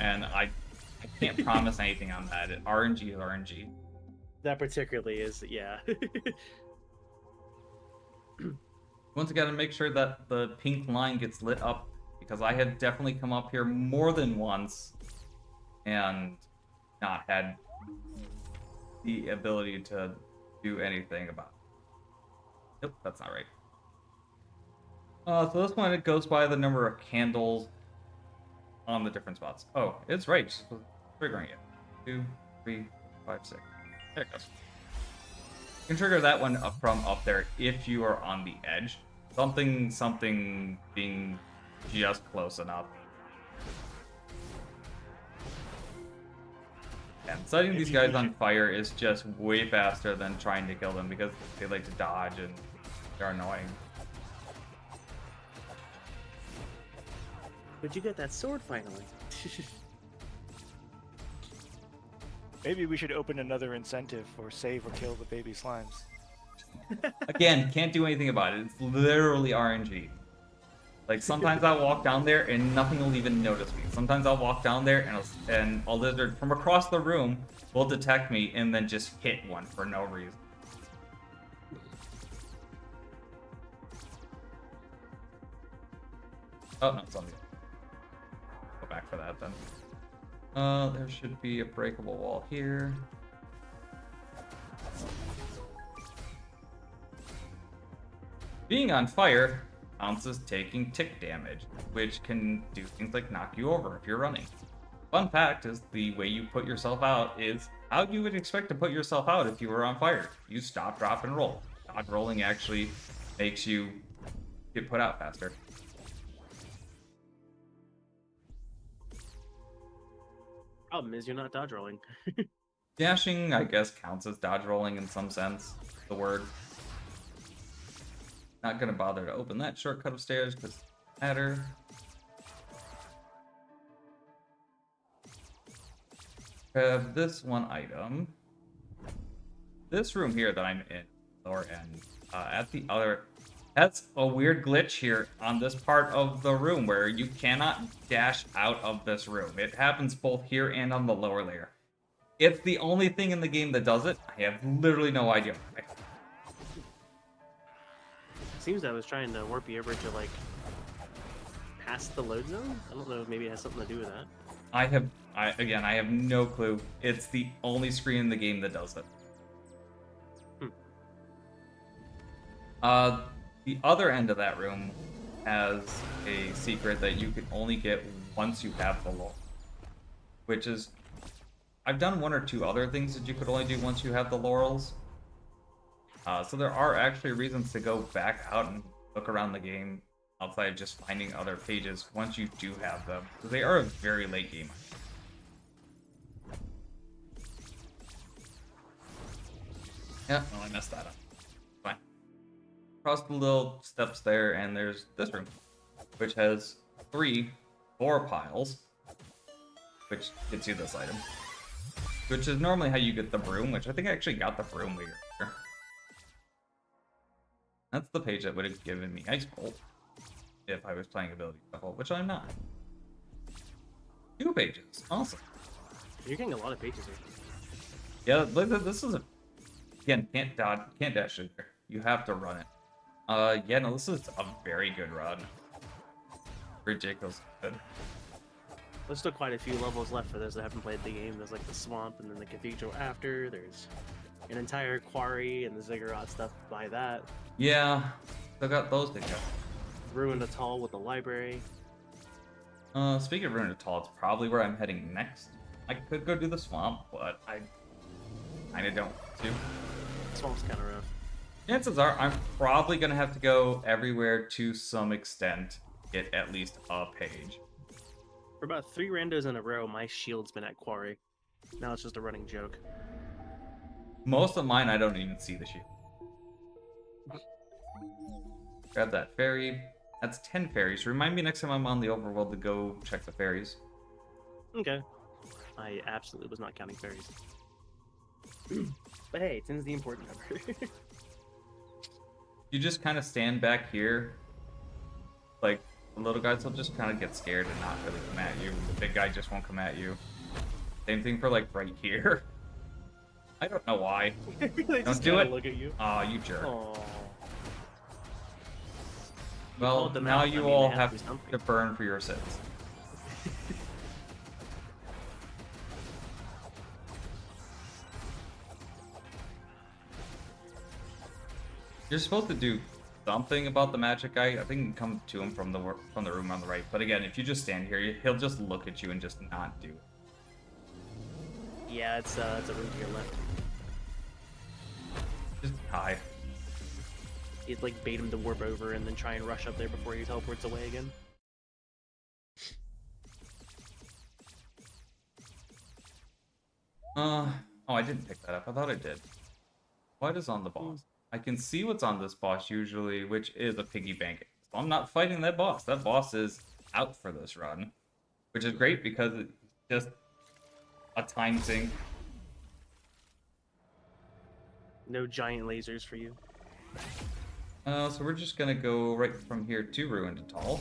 And I can't promise anything on that. RNG is RNG. That particularly is, yeah. Once again, make sure that the pink line gets lit up, because I had definitely come up here more than once and not had the ability to do anything about it. Nope, that's not right. So this one, it goes by the number of candles on the different spots. Oh, it's right. Just triggering it. 2, 3, 5, 6. There it goes. You can trigger that one up from up there if you are on the edge. Something being just close enough. And setting these guys on fire is just way faster than trying to kill them because they like to dodge and they're annoying. But you got that sword finally. Maybe we should open another incentive for save or kill the baby slimes. Again, can't do anything about it. It's literally RNG. Like, sometimes I'll walk down there and nothing will even notice me. Sometimes I'll walk down there and a lizard from across the room will detect me and then just hit one for no reason. Oh, no, it's on the... Go back for that then. There should be a breakable wall here. Being on fire counts as taking tick damage, which can do things like knock you over if you're running. Fun fact is the way you put yourself out is how you would expect to put yourself out if you were on fire. You stop, drop, and roll. Dodge rolling actually makes you get put out faster. Problem is you're not dodge rolling. Dashing, I guess, counts as dodge rolling in some sense, the word. Not gonna bother to open that shortcut of stairs because it doesn't matter. Grab this one item. This room here that I'm in, lower end, at the other, that's a weird glitch here on this part of the room where you cannot dash out of this room. It happens both here and on the lower layer. It's the only thing in the game that does it. I have literally no idea why. Seems I was trying to warp you over to like past the load zone. I don't know, maybe it has something to do with that. I have no clue. It's the only screen in the game that does it. The other end of that room has a secret that you can only get once you have the laurel. Which is, I've done 1 or 2 other things that you could only do once you have the laurels. So there are actually reasons to go back out and look around the game outside of just finding other pages once you do have them. Because they are a very late game. Yeah, well, I messed that up. Fine. Across the little steps there, and there's this room, which has 3 ore piles, which gets you this item. Which is normally how you get the broom, which I think I actually got the broom later. That's the page that would have given me Ice Bolt if I was playing Ability Shuffle, which I'm not. 2 pages. Awesome. You're getting a lot of pages here. Yeah, this is again, can't dodge, can't dash it. You have to run it. Yeah, no, this is a very good run. Ridiculous good. There's still quite a few levels left for those that haven't played the game. There's like the swamp and then the cathedral after. There's an entire quarry and the ziggurat stuff by that. Yeah, still got those to go. Ruined Atoll with the library. Speaking of Ruined Atoll, it's probably where I'm heading next. I could go do the swamp, but I kinda don't want to. Swamp's kind of rough. Chances are I'm probably gonna have to go everywhere to some extent, get at least a page. For about 3 randos in a row, my shield's been at quarry. Now it's just a running joke. Most of mine, I don't even see the shield. Grab that fairy. That's 10 fairies. Remind me next time I'm on the overworld to go check the fairies. Okay. I absolutely was not counting fairies. But hey, 10's the important number. You just kind of stand back here. Like, the little guys will just kind of get scared and not really come at you. The big guy just won't come at you. Same thing for, like, right here. I don't know why. They Don't just do kinda it. Look at you. Aw, you jerk. Aww. Well, called them now out. you I mean, all they have to do something. to burn for your sins. You're supposed to do something about the magic guy. I think you can come to him from the room on the right. But again, if you just stand here, he'll just look at you and just not do it. Yeah, it's a room to your left. Just hide. You'd like bait him to warp over and then try and rush up there before he teleports away again. Oh, I didn't pick that up. I thought I did. What is on the boss? I can see what's on this boss usually, which is a piggy bank. So I'm not fighting that boss. That boss is out for this run, which is great because it's just a time sink. No giant lasers for you. So we're just gonna go right from here to Ruined Atoll.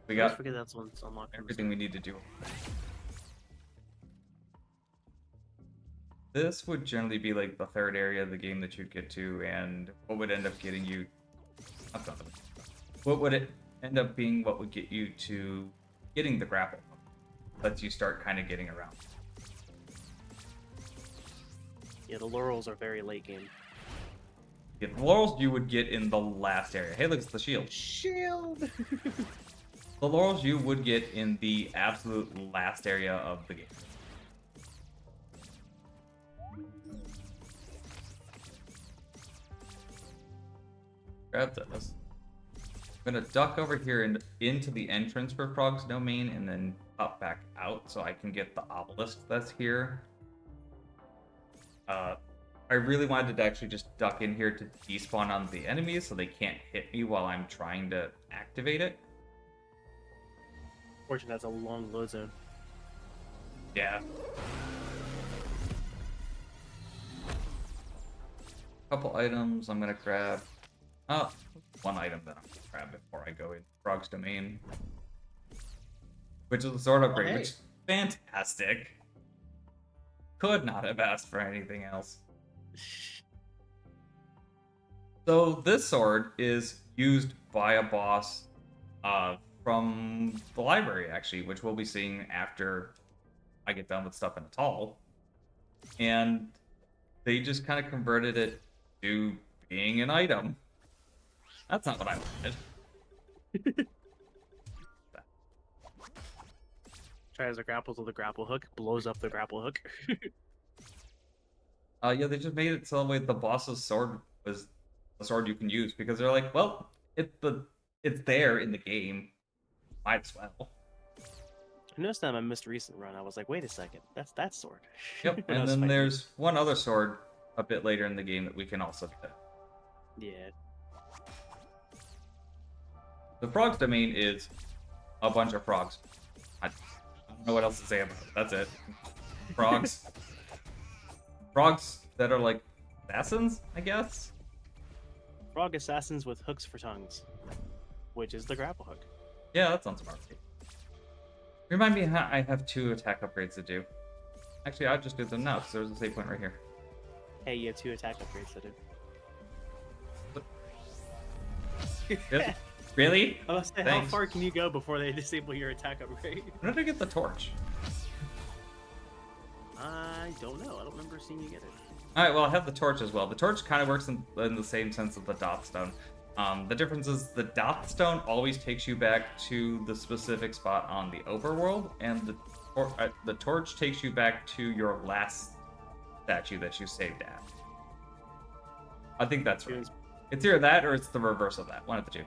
We I always got forget that's one's unlocked. everything we need to do. This would generally be like the third area of the game that you'd get to, and what would end up getting you... That's not the... What would it end up being what would get you to getting the grapple? Lets you start kind of getting around. Yeah, the laurels are very late game. Yeah, the laurels you would get in the last area. Hey, look, it's the shield. Shield! The laurels you would get in the absolute last area of the game. Grab this. I'm gonna duck over here and into the entrance for Frog's Domain and then up back out so I can get the obelisk that's here. I really wanted to actually just duck in here to despawn on the enemies so they can't hit me while I'm trying to activate it. Fortunately, that's a long load zone. Yeah. Couple items I'm gonna grab. Oh, one item that I'm gonna grab before I go in Frog's Domain, which is a sword upgrade, hey. which is fantastic. Could not have asked for anything else. So this sword is used by a boss from the library, actually, which we'll be seeing after I get done with stuff in Atoll. And they just kind of converted it to being an item. That's not what I wanted. Tries to grapple to the grapple hook, blows up the grapple hook. Yeah, they just made it so that the boss's sword was a sword you can use because they're like, well, it's there in the game, might as well. I noticed that in my most recent run. I was like, wait a second, that's that sword. Yep, When I and was then fighting there's one other sword a bit later in the game that we can also get. it. Yeah. The Frog's Domain is a bunch of frogs. I don't know what else to say about it. That's it. Frogs. Frogs that are like assassins, I guess? Frog assassins with hooks for tongues, which is the grapple hook. Yeah, that sounds smart. Remind me how I have 2 attack upgrades to do. Actually, I'll just do them now because there's a save point right here. Hey, you have 2 attack upgrades to do. Really? Really? I was saying, how Thanks. far can you go before they disable your attack upgrade? When did I get the torch? I don't know. I don't remember seeing you get it. Alright, well, I have the torch as well. The torch kind of works in the same sense of the dot stone. The difference is the dot stone always takes you back to the specific spot on the overworld, and the torch takes you back to your last statue that you saved at. I think that's right. It's either that or it's the reverse of that. One of the two.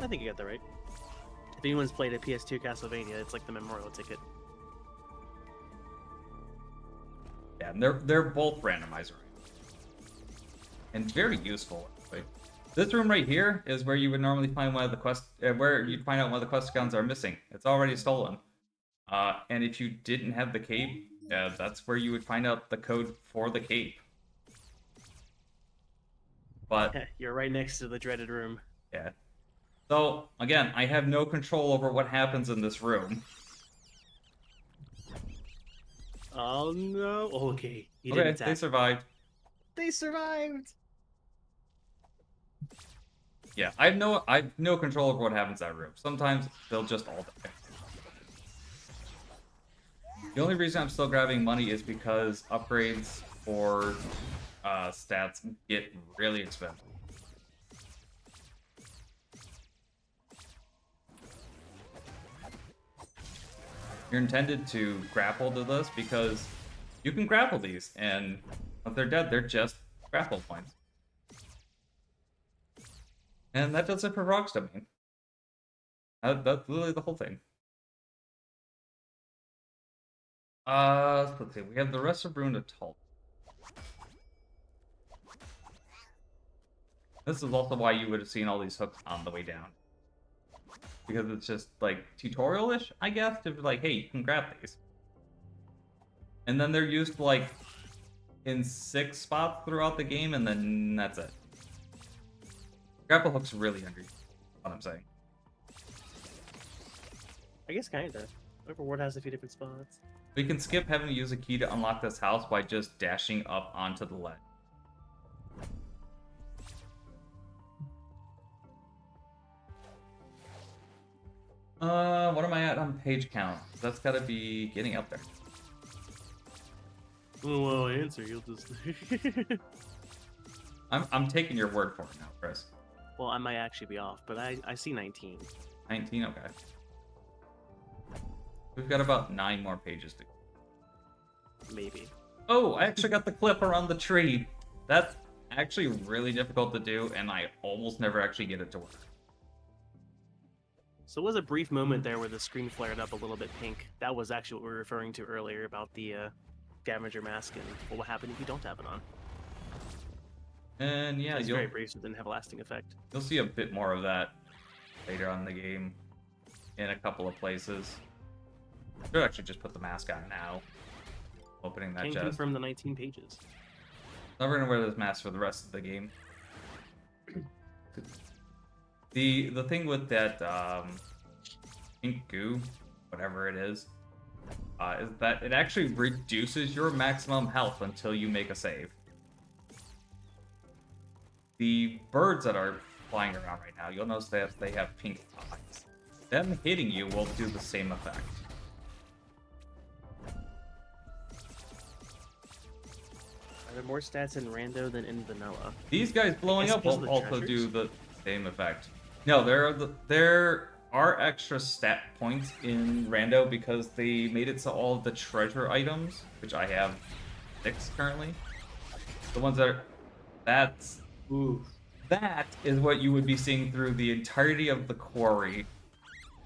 I think you got that right. If anyone's played a PS2 Castlevania, it's like the memorial ticket. Yeah, and they're both randomizer and very useful. Like, this room right here is where you would normally find one of the quest, where you'd find out one of the quest icons are missing. It's already stolen. And if you didn't have the cape, that's where you would find out the code for the cape. But You're right next to the dreaded room. yeah. So again, I have no control over what happens in this room. Oh no! Okay, he Okay, didn't attack. they survived. They survived. Yeah, I have no control over what happens in that room. Sometimes they'll just all die. The only reason I'm still grabbing money is because upgrades for stats get really expensive. You're intended to grapple to this because you can grapple these, and if they're dead, they're just grapple points. And that does it for Rock's Domain. That's literally the whole thing. Let's see. We have the rest of Rune to Tall. This is also why you would have seen all these hooks on the way down. Because it's just, like, tutorial-ish, I guess, to be like, hey, you can grab these. And then they're used, like, in 6 spots throughout the game, and then that's it. Grapple hook's really hungry, what I'm saying. I guess kinda. Overworld has a few different spots. We can skip having to use a key to unlock this house by just dashing up onto the ledge. What am I at on page count? That's gotta be getting up there. Well, answer. You'll just. I'm taking your word for it now, Chris. Well, I might actually be off, but I see 19. 19, okay. We've got about 9 more pages to go. Maybe. Oh, I actually got the clip around the tree. That's actually really difficult to do, and I almost never actually get it to work. So it was a brief moment there where the screen flared up a little bit pink. That was actually what we were referring to earlier about the scavenger mask and what will happen if you don't have it on. And yeah, It's very brief, so it didn't have a lasting effect. you'll see a bit more of that later on in the game in a couple of places. Should actually just put the mask on now. Opening that Can chest. confirm the 19 pages. Never gonna wear this mask for the rest of the game. The thing with that pink goo, whatever it is that it actually reduces your maximum health until you make a save. The birds that are flying around right now, you'll notice that they have pink eyes. Them hitting you will do the same effect. Are there more stats in Rando than in Vanilla? These guys blowing guess up because of will the also treasures? do the same effect. No, there are extra stat points in Rando because they made it so all of the treasure items, which I have 6 currently, the ones that are, that is what you would be seeing through the entirety of the quarry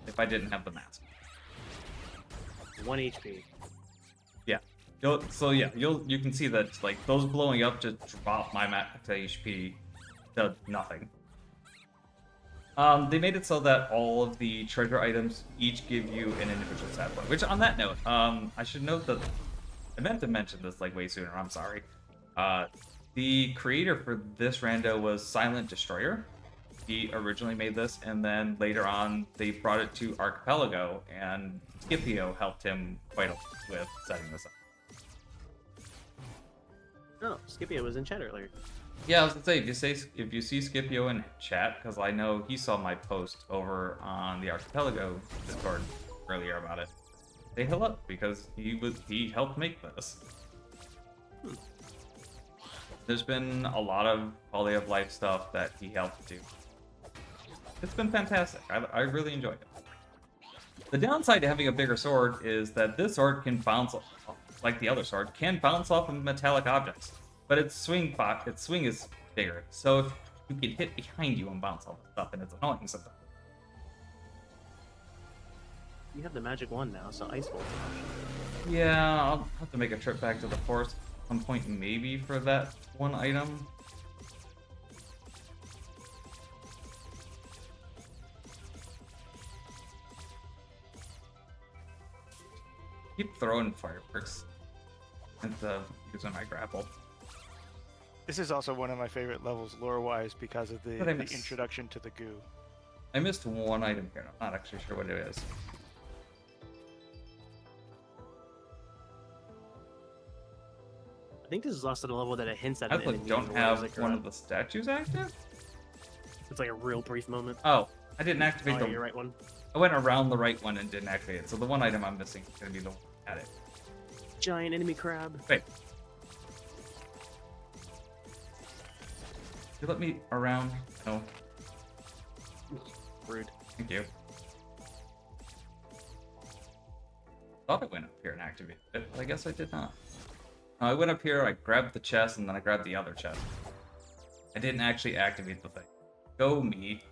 if I didn't have the mask. 1 HP. Yeah. You can see that like those blowing up just drop my max HP to nothing. They made it so that all of the treasure items each give you an individual stat point. Which, on that note, I should note that I meant to mention this like way sooner. I'm sorry. The creator for this rando was Silent Destroyer. he originally made this, and then later on they brought it to Archipelago, and Scipio helped him quite a lot with setting this up. Oh, Scipio was in chat earlier. Yeah, I was gonna say, if you see Scipio in chat, because I know he saw my post over on the Archipelago Discord earlier about it. Say hello, because he helped make this. There's been a lot of quality of life stuff that he helped do. It's been fantastic. I really enjoyed it. The downside to having a bigger sword is that this sword can bounce, like the other sword, can bounce off of metallic objects. But its swing is bigger, so if you can hit behind you and bounce off of stuff, and it's annoying sometimes. You have the magic wand now, so Ice Bolt. Yeah, I'll have to make a trip back to the forest at some point, maybe for that one item. Keep throwing fireworks instead of using my grapple. This is also one of my favorite levels lore-wise because of the introduction to the goo. I missed one item here. I'm not actually sure what it is. I think this is also the level that it hints at. I don't have one of the statues active? It's like a real brief moment. Oh, I didn't activate the right one. I went around the right one and didn't activate it. So the one item I'm missing is going to be the one at it. Giant enemy crab. Wait. You let me around? No. Rude. Thank you. Thought I went up here and activated it, but I guess I did not. No, I went up here, I grabbed the chest, and then I grabbed the other chest. I didn't actually activate the thing. Go me.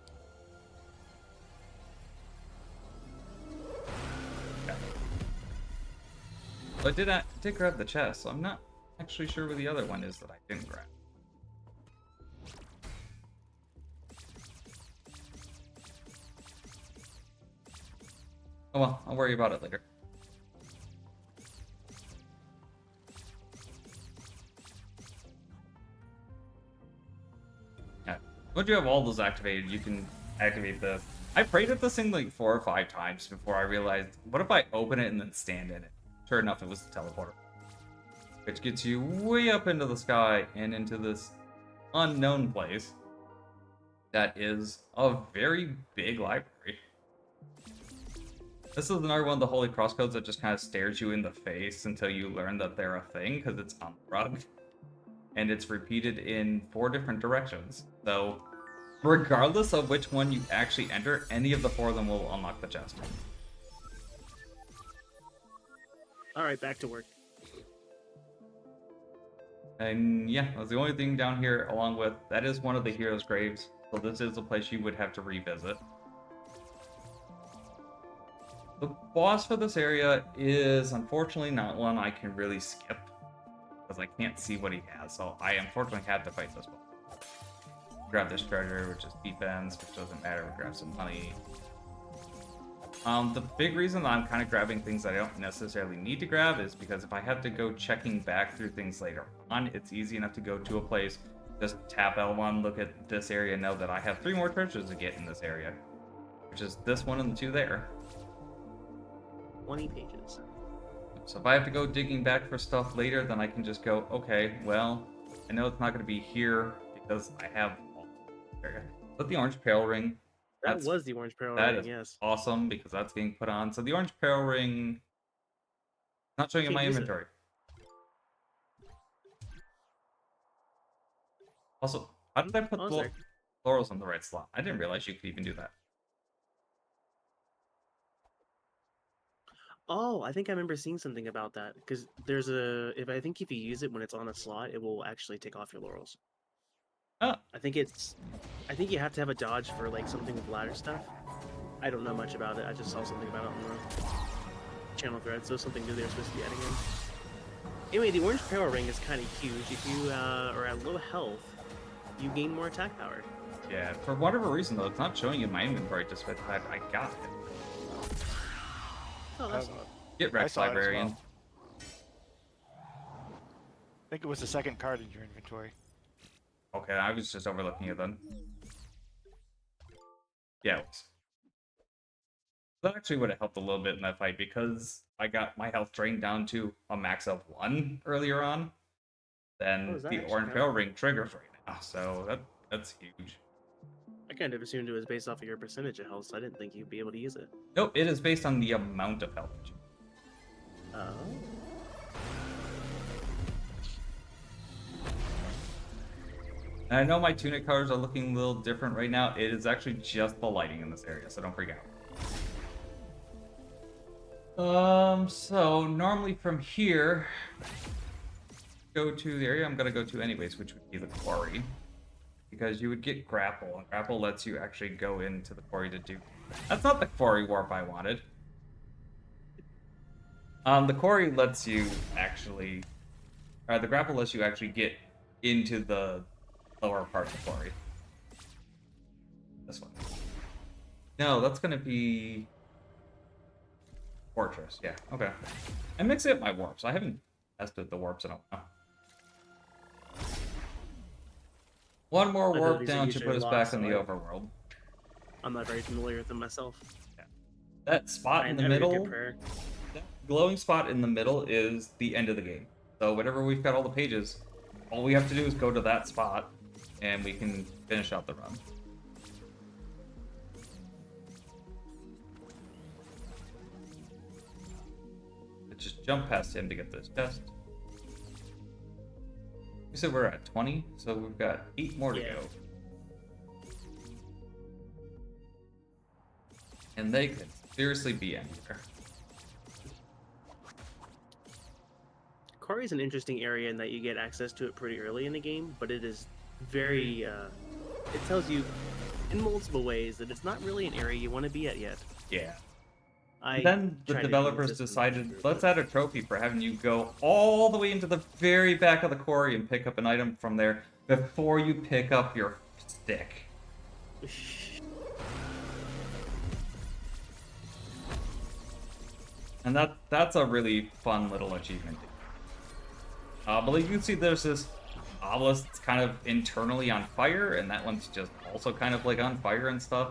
Okay. So I did grab the chest, so I'm not actually sure where the other one is that I didn't grab. Oh well, I'll worry about it later. Yeah. Once you have all those activated, you can activate this. I prayed at this thing like 4 or 5 times before I realized, what if I open it and then stand in it? Sure enough, it was the teleporter. Which gets you way up into the sky and into this unknown place that is a very big library. This is another one of the holy crosscodes that just kind of stares you in the face until you learn that they're a thing, because it's on the rug. And it's repeated in 4 different directions. So, regardless of which one you actually enter, any of the 4 of them will unlock the chest. Alright, back to work. And yeah, that's the only thing down here, along with, that is one of the heroes' graves. So this is a place you would have to revisit. The boss for this area is unfortunately not one I can really skip, because I can't see what he has, so I unfortunately had to fight this one. Grab this treasure, which is defense, which doesn't matter, we grab some money. The big reason that I'm kind of grabbing things that I don't necessarily need to grab is because if I have to go checking back through things later on, it's easy enough to go to a place, just tap L1, look at this area, and know that I have 3 more treasures to get in this area, which is this one and the 2 there. 20 pages. So if I have to go digging back for stuff later, then I can just go, okay, well, I know it's not going to be here because I have all area. But the orange parrel ring. That was the orange parrel ring, ring, yes. Awesome, because that's getting put on. So the orange parrel ring, not showing in my inventory. Also, how did I put laurels on the right slot? I didn't realize you could even do that. Oh, I think I remember seeing something about that, because there's I think if you use it when it's on a slot, it will actually take off your laurels. Oh. I think you have to have a dodge for like something with ladder stuff. I don't know much about it. I just saw something about it on the channel thread, so something new they're supposed to be adding in. Anyway, the orange parrel ring is kind of huge. If you are at low health, you gain more attack power. Yeah, for whatever reason though, it's not showing in my inventory despite the fact I got it. Oh, that's odd. Get Rex Librarian. Well. I think it was the second card in your inventory. Okay, I was just overlooking it then. Yeah, it was. That actually would have helped a little bit in that fight because I got my health drained down to a max of 1 earlier on. Then is that the actually orange kind bell of- ring triggers right now, so that's huge. I kind of assumed it was based off of your percentage of health, so I didn't think you'd be able to use it. Nope, it is based on the amount of health. Oh. And I know my tunic colors are looking a little different right now. It is actually just the lighting in this area, so don't freak out. So normally from here, go to the area I'm gonna go to anyways, which would be the quarry. Because you would get grapple, and grapple lets you actually go into the quarry to do. That's not the quarry warp I wanted. The quarry lets you actually, the grapple lets you actually get into the lower part of the quarry. This one. No, that's gonna be fortress. Yeah, okay. I mix up my warps. I haven't tested the warps in a while. One more warp Abilities are down to usually put us lost, back in so the overworld. I'm not very familiar with them myself. That spot in the I read a good middle, prayer. that glowing spot in the middle is the end of the game. So whenever we've got all the pages, all we have to do is go to that spot, and we can finish out the run. Let's just jump past him to get this chest. We said we're at 20, so we've got 8 more to Yeah. go. And they could seriously be anywhere. Quarry is an interesting area in that you get access to it pretty early in the game, but it is very. It tells you in multiple ways that it's not really an area you want to be at yet. Yeah. I Then the tried to be developers consistent decided, with let's it. add a trophy for having you go all the way into the very back of the quarry and pick up an item from there before you pick up your stick. And that's a really fun little achievement. But you can see there's this obelisk that's kind of internally on fire, and that one's just also kind of like on fire and stuff.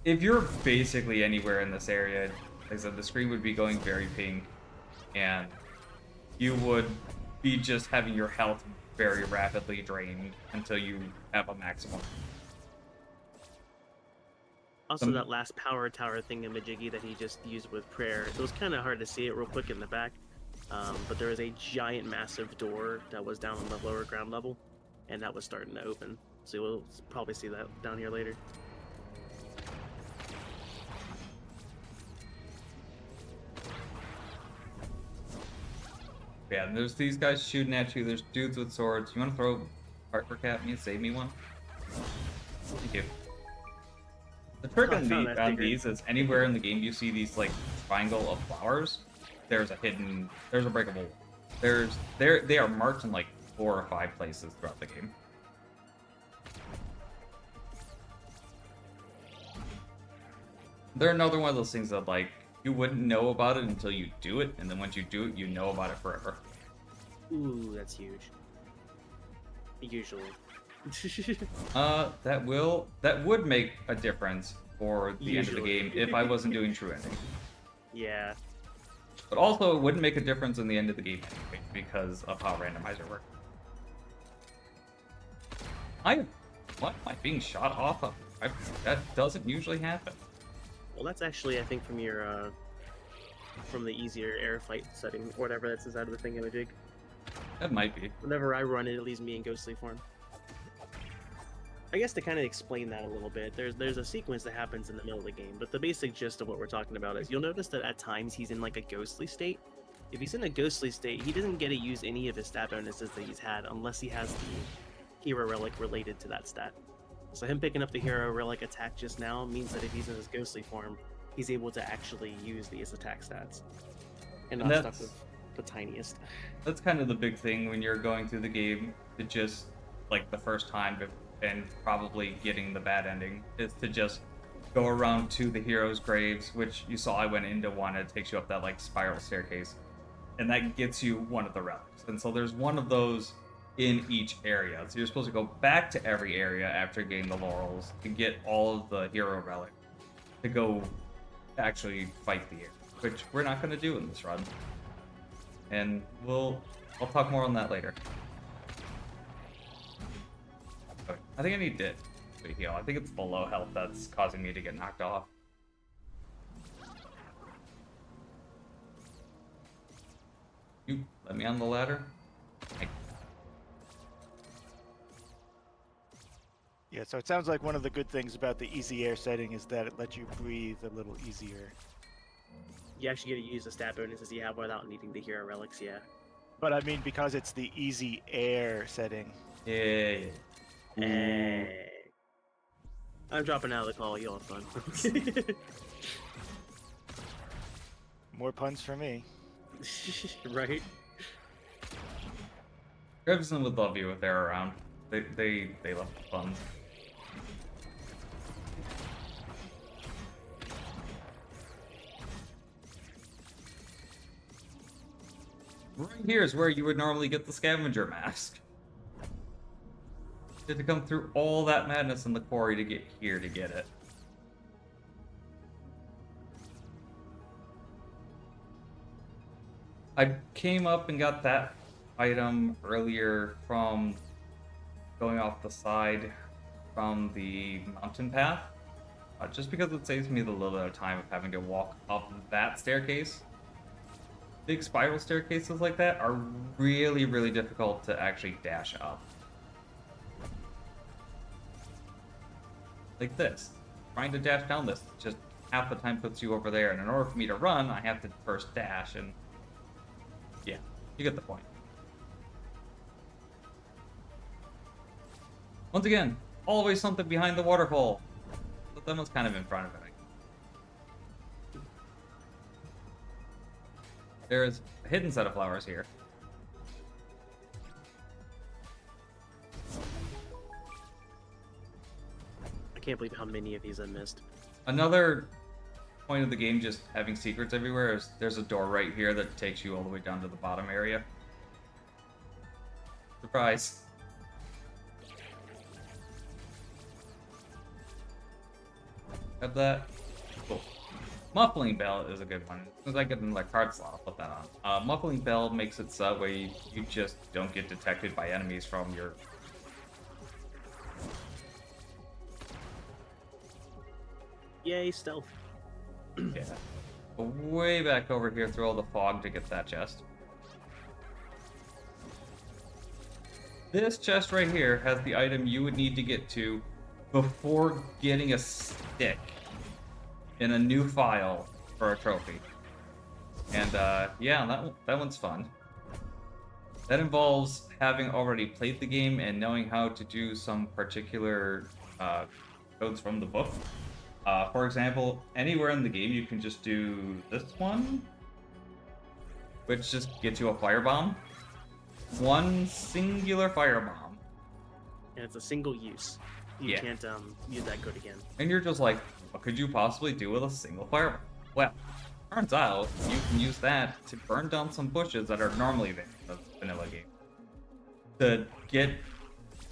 If you're basically anywhere in this area, like I said, the screen would be going very pink, and you would be just having your health very rapidly drained until you have a maximum. Also, that last power tower thingamajiggy that he just used with prayer, it was kind of hard to see it real quick in the back. But there was a giant, massive door that was down on the lower ground level, and that was starting to open. So we'll probably see that down here later. Yeah, and there's these guys shooting at you. There's dudes with swords. You want to throw artwork at me and save me one? Thank you. The trick Oh, I on, found that sticker. these is anywhere in the game you see these like triangle of flowers, there's a breakable wall. They are marked in like 4 or 5 places throughout the game. They're another one of those things that like you wouldn't know about it until you do it, and then once you do it, you know about it forever. Ooh, that's huge. Usually. That would make a difference for the end of the Usually. game if I wasn't doing true ending. Yeah. But also, it wouldn't make a difference in the end of the game anyway, because of how randomizer works. What am I being shot off of? That doesn't usually happen. Well, that's actually, I think, from your, from the easier air fight setting, or whatever that's inside of the thingamajig. That might be. Whenever I run it, it leaves me in ghostly form. I guess to kind of explain that a little bit, there's a sequence that happens in the middle of the game, but the basic gist of what we're talking about is you'll notice that at times he's in like a ghostly state. If he's in a ghostly state, he doesn't get to use any of his stat bonuses that he's had unless he has the hero relic related to that stat. So him picking up the hero relic attack just now means that if he's in his ghostly form, he's able to actually use these attack stats. And not stuck with the tiniest. That's kind of the big thing when you're going through the game, to just, like, the first time, and probably getting the bad ending, is to just go around to the heroes' graves, which you saw I went into one, and it takes you up that, like, spiral staircase. And that gets you one of the relics. And so there's one of those in each area. So you're supposed to go back to every area after getting the laurels to get all of the hero relics to go actually fight the air, which we're not going to do in this run. And I'll talk more on that later. Okay, I think I need to heal. I think it's the low health that's causing me to get knocked off. You let me on the ladder. Yeah, so it sounds like one of the good things about the easy air setting is that it lets you breathe a little easier. You actually get to use the stat bonuses you have without needing the hero relics, yeah. But I mean, because it's the easy air setting. Yeah. Hey. I'm dropping out of the call, you'll have fun. More puns for me. Right? Grebson would love you if they're around. They love the puns. Right here is where you would normally get the scavenger mask. You had to come through all that madness in the quarry to get here to get it. I came up and got that item earlier from going off the side from the mountain path, just because it saves me the little bit of time of having to walk up that staircase. Big spiral staircases like that are really, really difficult to actually dash up. Like this. Trying to dash down this just half the time puts you over there, and in order for me to run, I have to first dash, and yeah, you get the point. Once again, always something behind the waterfall. But that one's kind of in front of it. There is a hidden set of flowers here. I can't believe how many of these I missed. Another point of the game just having secrets everywhere is there's a door right here that takes you all the way down to the bottom area. Surprise. Have that. Cool. Muffling Bell is a good one. As soon as I get in the card slot, I'll put that on. Muffling Bell makes it so that way you just don't get detected by enemies from your... Yay, stealth. Yeah. Go way back over here through all the fog to get that chest. This chest right here has the item you would need to get to before getting a stick in a new file for a trophy. And yeah, that one's fun. That involves having already played the game and knowing how to do some particular codes from the book. For example, anywhere in the game you can just do this one, which just gets you a firebomb. One singular firebomb. And it's a single use. You can't use that code again. And you're just like, what could you possibly do with a single firebomb? Well, turns out you can use that to burn down some bushes that are normally there in the vanilla game. To get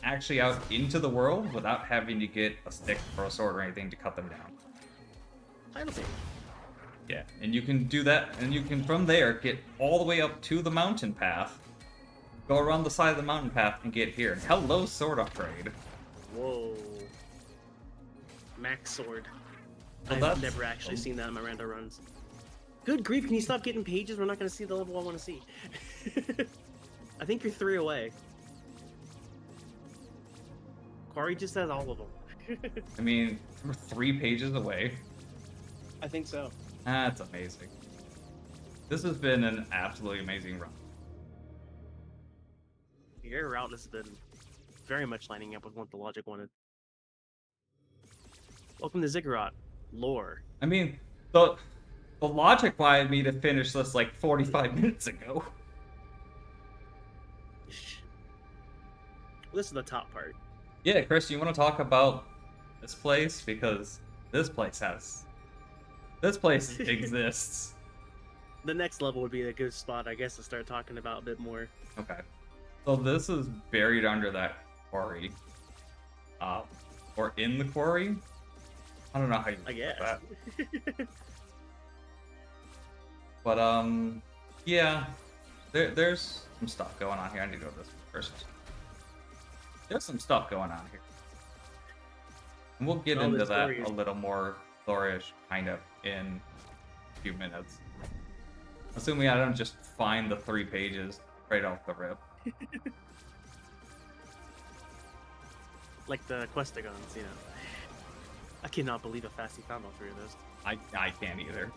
actually out into the world without having to get a stick or a sword or anything to cut them down. Title page. Yeah, and you can do that, and you can from there get all the way up to the mountain path, go around the side of the mountain path, and get here. And hello, sword upgrade. Whoa. Max sword. Well, I've that's never actually fun. seen that in my rando runs. Good grief, can you stop getting pages? We're not going to see the level I want to see. I think you're 3 away. Quarry just has all of them. I mean, we're 3 pages away. I think so. That's amazing. This has been an absolutely amazing run. Your route has been very much lining up with what the logic wanted. Welcome to Ziggurat. Lore. I mean, the logic wanted me to finish this like 45 minutes ago. This is the top part. Yeah, Chris, you want to talk about this place? Because this place exists. The next level would be a good spot, I guess, to start talking about a bit more. Okay. So this is buried under that quarry. Or in the quarry. I don't know how you I put guess. that. But yeah. There's some stuff going on here. I need to go to this first. There's some stuff going on here. And we'll get Oh, into the that story is- a little more flourish kind of in a few minutes. Assuming I don't just find the 3 pages right off the rip. Like the Questagons, you know. I cannot believe how fast he found all 3 of those. I can't either.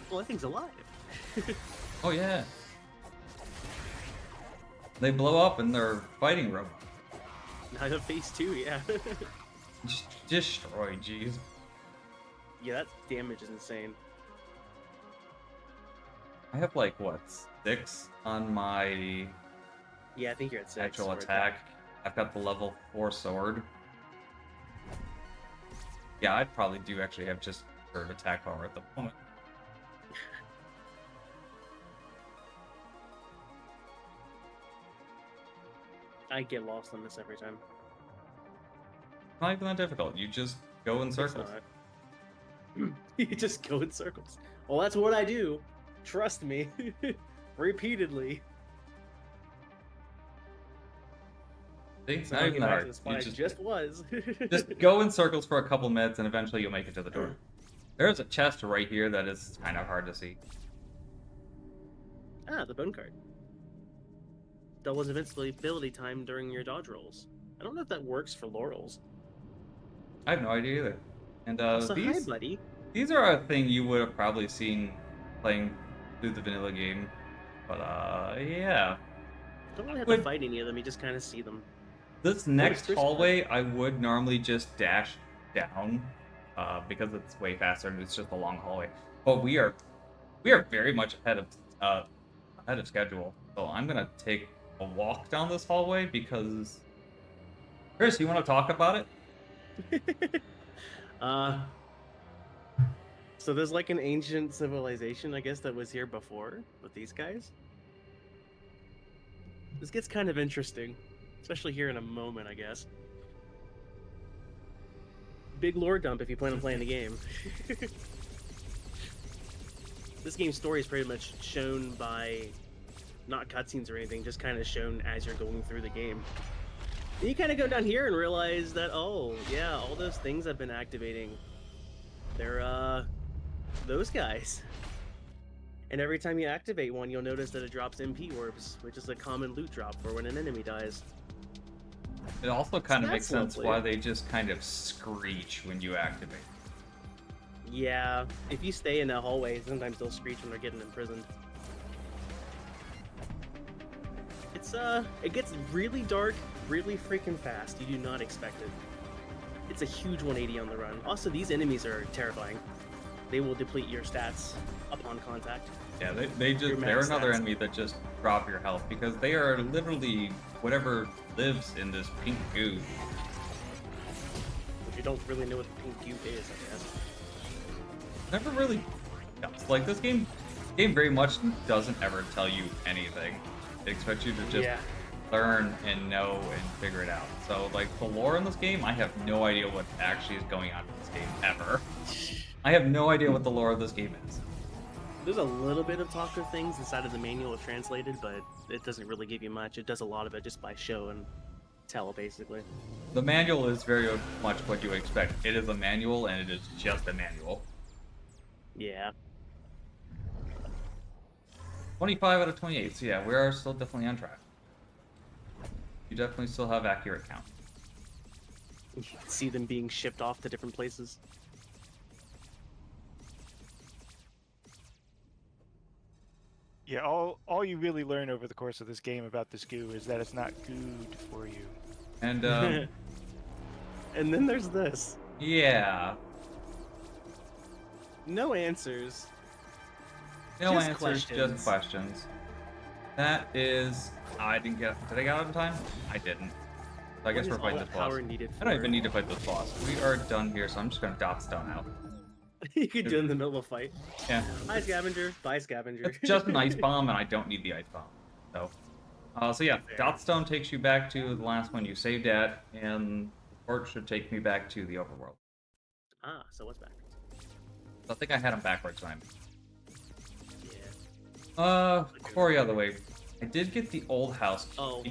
Well, that thing's alive. Oh yeah. They blow up and they're fighting robots. Now the phase 2, yeah. Just destroy, jeez. Yeah, that damage is insane. I have like what, 6 on my Yeah, I think you're at 6. actual or attack. I've got the level 4 sword. Yeah, I'd probably do actually have just third attack power at the moment. I get lost on this every time. Not even that difficult. You just go in It's circles. not. You just go in circles. Well, that's what I do. Trust me. Repeatedly. See, So not I'll even get that back hard. to the spot You I just, just was. just go in circles for a couple minutes and eventually you'll make it to the door. There's a chest right here that is kind of hard to see. Ah, the bone card. Doubles invincibility time during your dodge rolls. I don't know if that works for laurels. I have no idea either. And So hi, buddy. these are a thing you would have probably seen playing through the vanilla game. But yeah. Don't really have Would- to fight any of them. You just kind of see them. This next first hallway, I would normally just dash down because it's way faster and it's just a long hallway. But we are very much ahead of schedule. So I'm gonna take a walk down this hallway because Chris, you want to talk about it? So there's like an ancient civilization, I guess, that was here before with these guys. This gets kind of interesting, especially here in a moment, I guess. Big lore dump if you plan on playing the game. This game's story is pretty much shown by not cutscenes or anything, just kind of shown as you're going through the game. Then you kind of go down here and realize that, oh, yeah, all those things I've been activating, they're, those guys. And every time you activate one, you'll notice that it drops MP orbs, which is a common loot drop for when an enemy dies. It also kind of that's makes sense lovely. why they just kind of screech when you activate. Yeah, if you stay in that hallway, sometimes they'll screech when they're getting imprisoned. It's, it gets really dark, really freaking fast. You do not expect it. It's a huge 180 on the run. Also, these enemies are terrifying. They will deplete your stats upon contact. Yeah, they're Your max another stats. enemy that just drop your health because they are literally whatever lives in this pink goo. But you don't really know what the pink cube is, I guess. Never really does. Like this game very much doesn't ever tell you anything. It expects you to just Yeah. learn and know and figure it out. So like the lore in this game, I have no idea what actually is going on in this game ever. I have no idea what the lore of this game is. There's a little bit of talk of things inside of the manual translated, but it doesn't really give you much. It does a lot of it just by show and tell, basically. The manual is very much what you expect. It is a manual and it is just a manual. Yeah. 25 out of 28, so yeah, we are still definitely on track. You definitely still have accurate count. You can see them being shipped off to different places. Yeah, all you really learn over the course of this game about this goo is that it's not good for you. And And then there's this. yeah, No answers. no Just answers, questions. just questions. That is, I didn't get. Did I get out in time? I didn't. So I guess What we're is fighting all this that boss. power needed I don't for? even need to fight this boss. We are done here, so I'm just gonna dot stone out. You could do it in the middle of a fight. Yeah. Hi, scavenger. Bye, scavenger. It's just an ice bomb, and I don't need the ice bomb. So yeah, Fair. Dotstone takes you back to the last one you saved at, and the port should take me back to the overworld. Ah, so what's backwards? I think I had them backwards when Yeah. Corey out of the way. I did get the old house. Oh,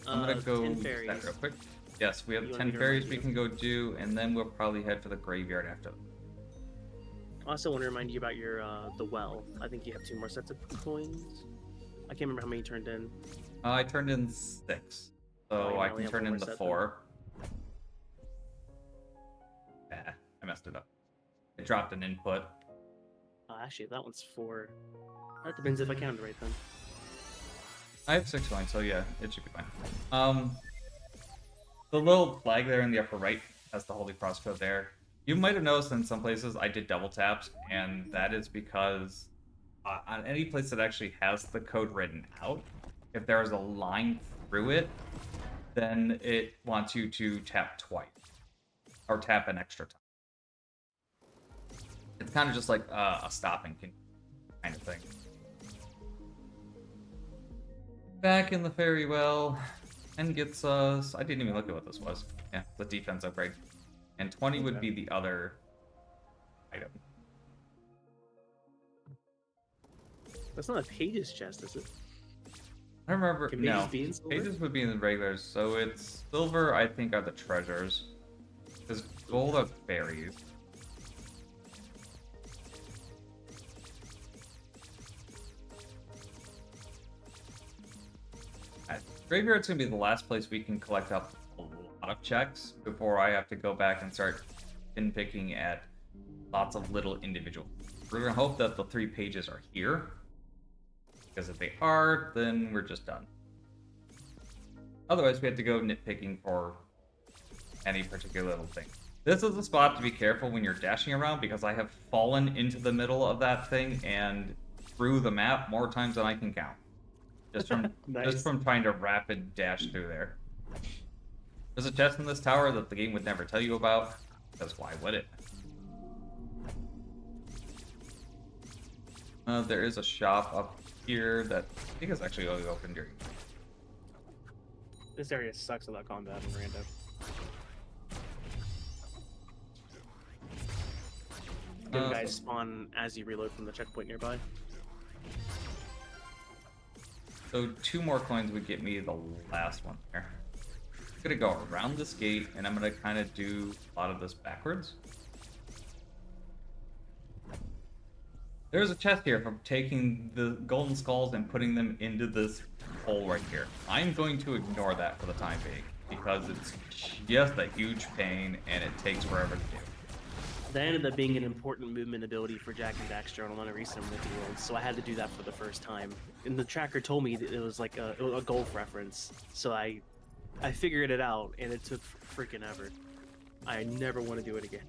I'm gonna go 10 do fairies. that real quick. Yes, we have You wanna 10 hear fairies about we you? can go do, and then we'll probably head for the graveyard after. I also want to remind you about your the well. I think you have 2 more sets of coins. I can't remember how many you turned in. I turned in 6, Oh, so you I only can have turn one in more the set 4. I messed it up. I dropped an input. Actually, that one's 4. That depends if I counted right then. I have 6 coins, so yeah, it should be fine. The little flag there in the upper right has the Holy Cross code there. You might have noticed in some places I did double taps, and that is because on any place that actually has the code written out, if there's a line through it, then it wants you to tap twice, or tap an extra time. It's kind of just like a stopping kind of thing. Back in the fairy well, and gets us. I didn't even look at what this was. Yeah, the defense upgrade. And 20 would be the other item. That's not a pages chest, is it? I don't remember. Can No, pages be in silver? pages would be in the regulars. So it's silver. I think are the treasures. Because gold are fairies. Graveyard's gonna be the last place we can collect up a lot of checks before I have to go back and start picking at lots of little individual. We're gonna hope that the 3 pages are here, because if they are, then we're just done. Otherwise, we have to go nitpicking for any particular little thing. This is a spot to be careful when you're dashing around, because I have fallen into the middle of that thing and through the map more times than I can count. Just from Nice. just from trying to rapid dash through there. There's a chest in this tower that the game would never tell you about, because why would it? There is a shop up here that I think is actually only open during. This area sucks without combat and random. Good guys spawn as you reload from the checkpoint nearby. So 2 more coins would get me the last one there. I'm gonna go around this gate, and I'm gonna kind of do a lot of this backwards. There's a chest here from taking the golden skulls and putting them into this hole right here. I'm going to ignore that for the time being, because it's just a huge pain, and it takes forever to do. That ended up being an important movement ability for Jack and Daxter on one of recent Worlds, so I had to do that for the first time. And the tracker told me that it was like a golf reference, so I figured it out, and it took freaking ever. I never want to do it again.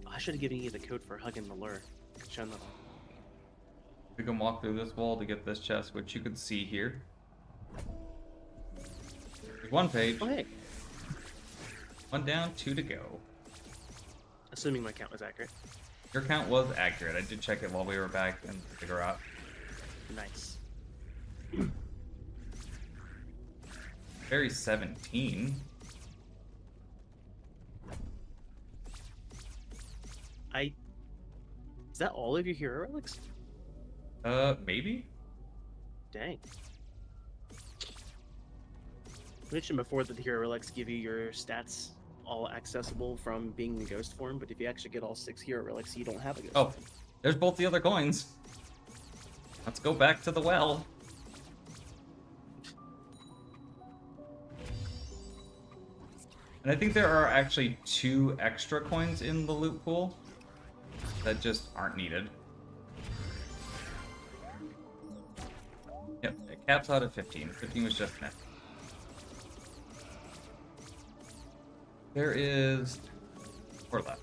I should have given you the code for hugging the lure. Shown that. We can walk through this wall to get this chest, which you can see here. There's 1 page. Oh, hey. 1 down, 2 to go. Assuming my count was accurate. Your count was accurate. I did check it while we were back in the figure out. Nice. Fairy 17. Is that all of your hero relics? Maybe? Dang. I mentioned before that the hero relics give you your stats all accessible from being in ghost form, but if you actually get all 6 hero relics, you don't have a ghost Oh, form. there's both the other coins. Let's go back to the well. And I think there are actually 2 extra coins in the loot pool that just aren't needed. Yep, it caps out at 15. 15 was just net. There is 4 left.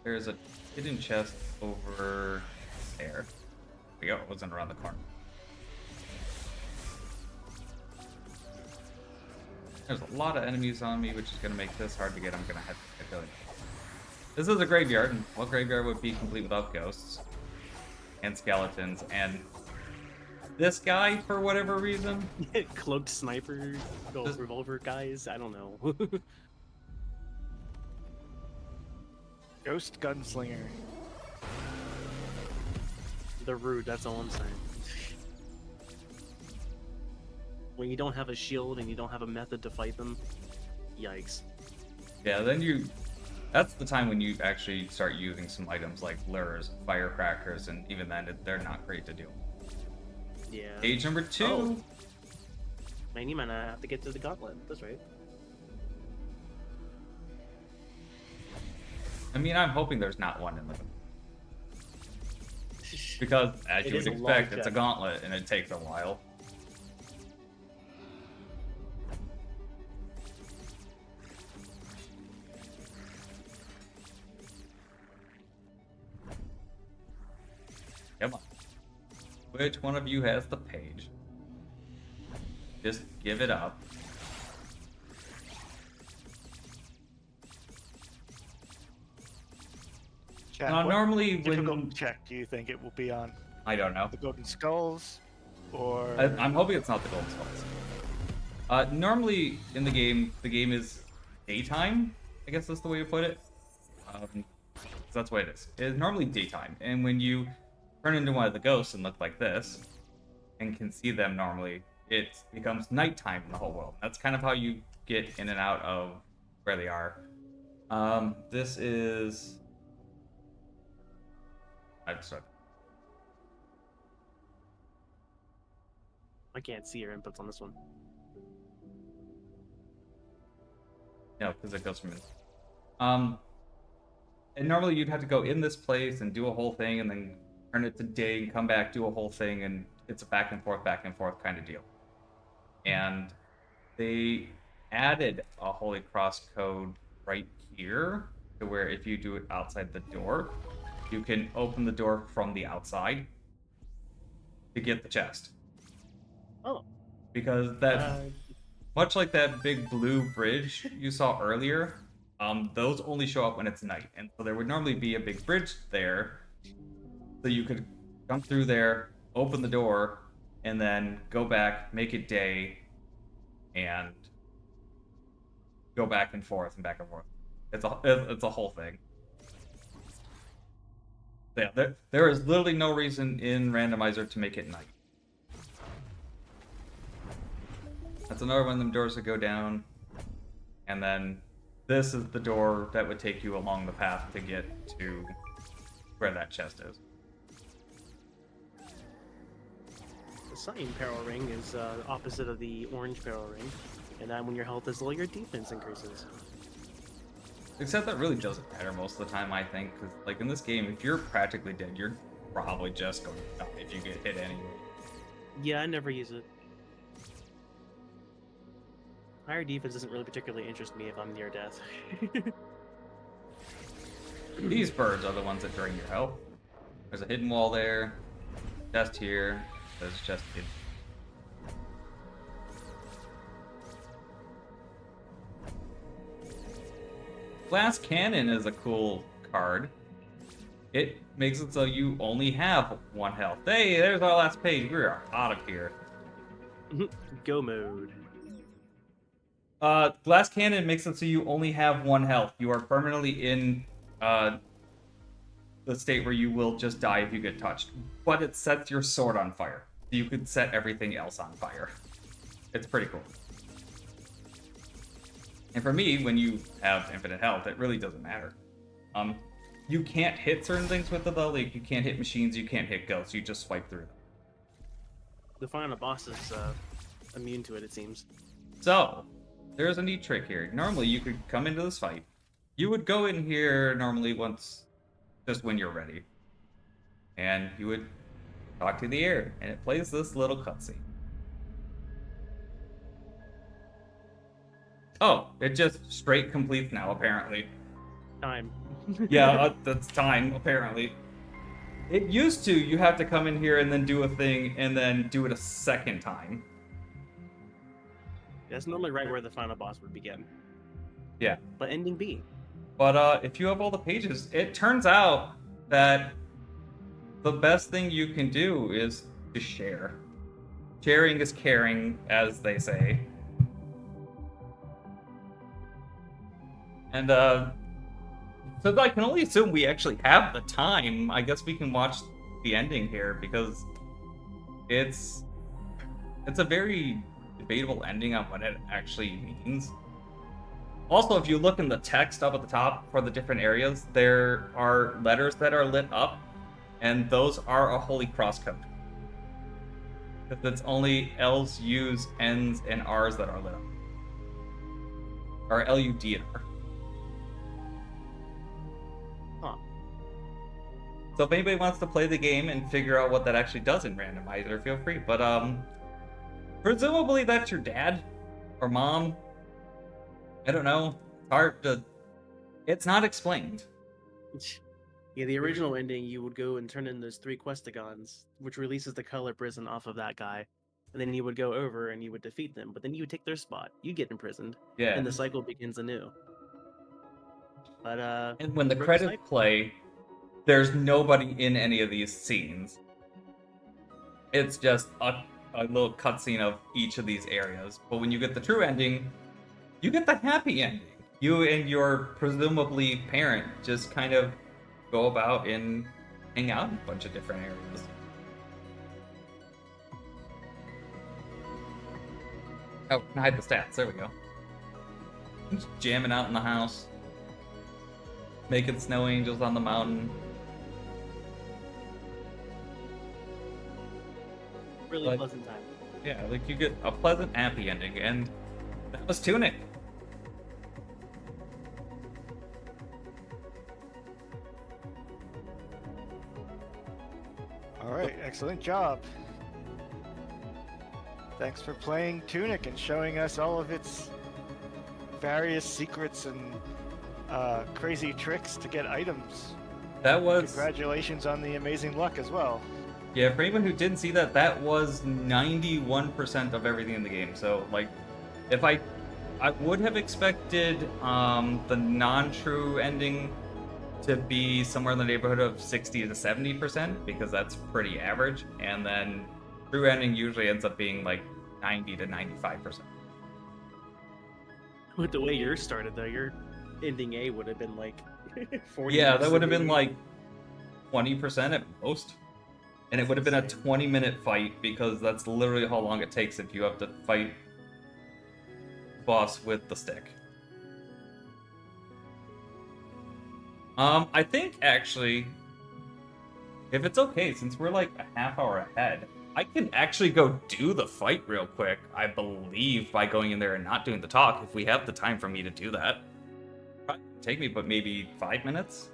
There's a hidden chest over there. There we go, it wasn't around the corner. There's a lot of enemies on me, which is going to make this hard to get. I'm going to have to go. This is a graveyard, and what graveyard would be complete without ghosts and skeletons and this guy for whatever reason? Cloaked sniper, Just- revolver guys. I don't know. Ghost Gunslinger. They're rude. That's all I'm saying. When you don't have a shield and you don't have a method to fight them, yikes. Yeah, then you. That's the time when you actually start using some items like lures, firecrackers, and even then, they're not great to do. Yeah. Stage number 2. Oh. Man, you might not have to get to the gauntlet. That's right. I mean, I'm hoping there's not one in the. Because, as It you is would a long expect, it's a check. gauntlet and it takes a while. Come on. Which one of you has the page? Just give it up. Chat, Now, what normally difficult when check do you think it will be on? I don't know. The Golden Skulls? Or... I'm hoping it's not the gold skulls. Normally in the game is daytime. I guess that's the way to put it. That's the way it is. It's normally daytime, and when you turn into one of the ghosts and look like this, and can see them normally, it becomes nighttime in the whole world. That's kind of how you get in and out of where they are. This is. I'm sorry. I can't see your inputs on this one. No, because it goes from in. And normally you'd have to go in this place and do a whole thing, and then turn it to day and come back, do a whole thing, and it's a back and forth kind of deal. And they added a Holy Cross code right here, to where if you do it outside the door, you can open the door from the outside to get the chest. Oh. Because that. Much like that big blue bridge you saw earlier, those only show up when it's night. And so there would normally be a big bridge there, so you could come through there, open the door, and then go back, make it day, and go back and forth and back and forth. It's a whole thing. Yeah, there is literally no reason in Randomizer to make it night. That's another one of them doors that go down. And then this is the door that would take you along the path to get to where that chest is. The cyan peril ring is opposite of the orange peril ring, and then when your health is low, your defense increases. Except that really doesn't matter most of the time, I think. Because, like, in this game, if you're practically dead, you're probably just going to die if you get hit anyway. Yeah, I never use it. Higher defense doesn't really particularly interest me if I'm near death. These birds are the ones that drain your health. There's a hidden wall there. Chest here. There's a chest hidden. Glass Cannon is a cool card. It makes it so you only have 1 health. Hey, there's our last page. We are out of here. Go mode. Glass Cannon makes it so you only have 1 health. You are permanently in the state where you will just die if you get touched. But it sets your sword on fire. You could set everything else on fire. It's pretty cool. And for me, when you have infinite health, it really doesn't matter. You can't hit certain things with it though. Like, you can't hit machines, you can't hit ghosts. You just swipe through them. The final boss is immune to it, it seems. So, there's a neat trick here. Normally, you could come into this fight. You would go in here normally once, just when you're ready. And you would talk to the air, and it plays this little cutscene. Oh, it just straight completes now, apparently. Time. Yeah, that's time, apparently. It used to, you have to come in here and then do a thing, and then do it a second time. That's normally right where the final boss would begin. Yeah. But ending B. But if you have all the pages, it turns out that the best thing you can do is to share. Sharing is caring, as they say. And so I can only assume we actually have the time. I guess we can watch the ending here because it's a very debatable ending on what it actually means. Also, if you look in the text up at the top for the different areas, there are letters that are lit up, and those are a holy cross code. Because it's only L's, U's, N's, and R's that are lit up. Or L-U-D and R. Huh. So if anybody wants to play the game and figure out what that actually does in Randomizer, feel free. But presumably that's your dad or mom. I don't know. It's hard to... It's not explained. Yeah, the original ending, you would go and turn in those 3 Questigons, which releases the color prison off of that guy. And then you would go over and you would defeat them, but then you would take their spot. You get imprisoned. Yeah. And the cycle begins anew. But And when the broke credits cycle. play, there's nobody in any of these scenes. It's just a little cutscene of each of these areas. But when you get the true ending, you get the happy ending. You and your presumably parent just kind of go about and hang out in a bunch of different areas. Oh, can hide the stats. There we go. Just jamming out in the house. Making snow angels on the mountain. Really But- pleasant time. Yeah, like you get a pleasant, happy ending, and that was Tunic. All right, excellent job. Thanks for playing Tunic and showing us all of its various secrets and crazy tricks to get items. That was... Congratulations on the amazing luck as well. Yeah, for anyone who didn't see that, that was 91% of everything in the game. So, like, if I would have expected the non-true ending to be somewhere in the neighborhood of 60 to 70%, because that's pretty average. And then true ending usually ends up being like 90 to 95%. With the way yours started, though, your ending A would have been like 40. Yeah, that would have been like 20% at most. And it would have been a 20-minute fight, because that's literally how long it takes if you have to fight boss with the stick. I think, actually, if it's okay, since we're like a half hour ahead, I can actually go do the fight real quick, I believe, by going in there and not doing the talk, if we have the time for me to do that. Probably take me but maybe 5 minutes.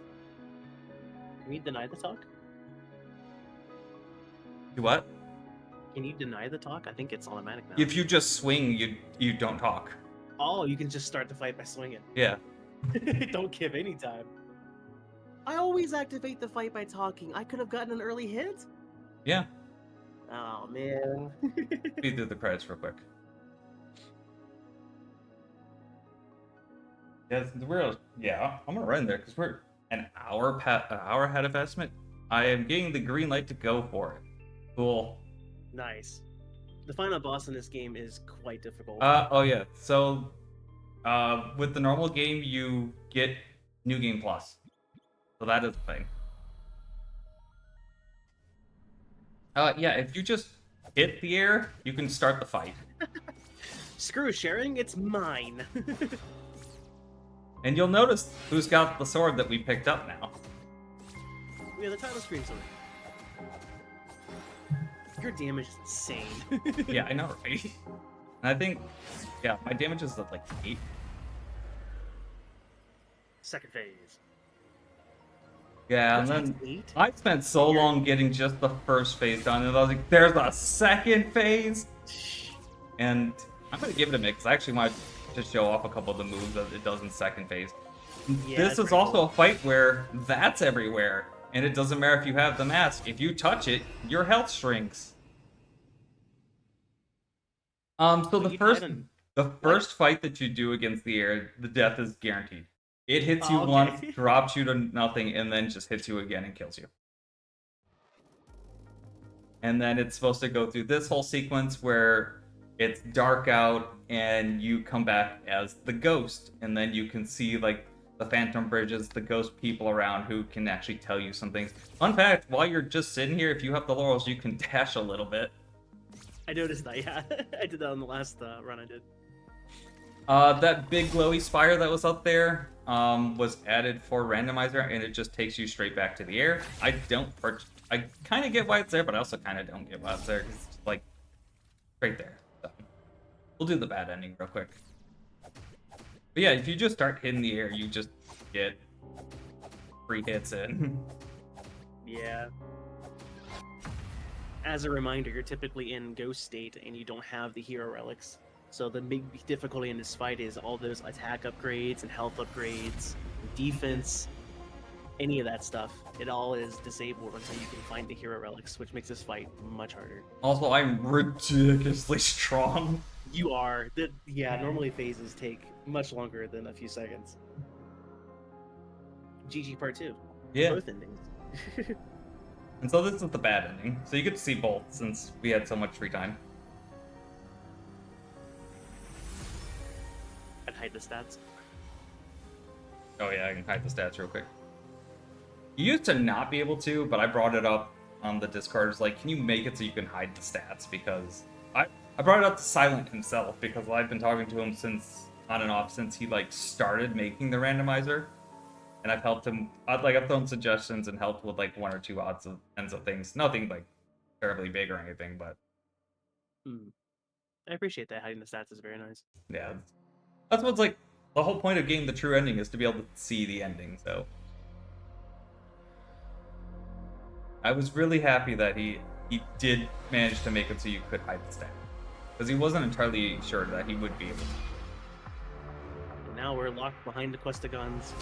Can you deny the talk? Do what? Can you deny the talk? I think it's automatic now. If you just swing, you don't talk. Oh, you can just start the fight by swinging. Yeah. Don't give any time. I always activate the fight by talking. I could have gotten an early hit. Yeah. Oh, man. Speed through the credits real quick. Yeah, I'm gonna run there because we're an hour ahead of estimate. I am getting the green light to go for it. Cool. Nice. The final boss in this game is quite difficult. Oh yeah. So, with the normal game, you get New Game Plus. So that is the thing. Yeah, if you just hit the air, you can start the fight. Screw sharing, it's mine. And you'll notice who's got the sword that we picked up now. We have the title screen sword. Your damage is insane. Yeah, I know, right? And I think, yeah, my damage is like 8. Second phase. Yeah, and What's then that, 8? I spent so long getting just the first phase done, and I was like, there's a second phase? And I'm going to give it a minute, because I actually want to show off a couple of the moves that it does in second phase. Yeah, This it's is pretty also cool. a fight where that's everywhere, and it doesn't matter if you have the mask. If you touch it, your health shrinks. So But the you first died in- The first fight that you do against the air, the death is guaranteed. It hits you Oh, okay. once, drops you to nothing, and then just hits you again and kills you. And then it's supposed to go through this whole sequence where it's dark out and you come back as the ghost, and then you can see like the phantom bridges, the ghost people around who can actually tell you some things. Fun fact, while you're just sitting here, if you have the laurels, you can dash a little bit. I noticed that, yeah. I did that on the last run I did. That big glowy spire that was up there was added for Randomizer, and it just takes you straight back to the air. I kind of get why it's there, but I also kind of don't get why it's there, 'cause it's just, like, right there. So, we'll do the bad ending real quick. But yeah, if you just start hitting the air, you just get free hits in. Yeah. As a reminder, you're typically in ghost state and you don't have the hero relics. So the big difficulty in this fight is all those attack upgrades and health upgrades, defense, any of that stuff. It all is disabled until you can find the hero relics, which makes this fight much harder. Also, I'm ridiculously strong. You are. Yeah, normally phases take much longer than a few seconds. GG part 2. Yeah. Both endings. And so this is the bad ending. So you get to see both since we had so much free time. I'd hide the stats. Oh yeah, I can hide the stats real quick. You used to not be able to, but I brought it up on the Discord. It's like, can you make it so you can hide the stats? Because I brought it up to Silent himself, because I've been talking to him since on and off since he like started making the randomizer, and I've helped him. I've thrown suggestions and helped with like 1 or 2 odds of ends of things. Nothing like terribly big or anything, but I appreciate that. Hiding the stats is very nice. yeah, that's what's like the whole point of getting the true ending is to be able to see the ending. So I was really happy that he did manage to make it so you could hide the stat, because he wasn't entirely sure that he would be able to. And now we're locked behind the Questigons,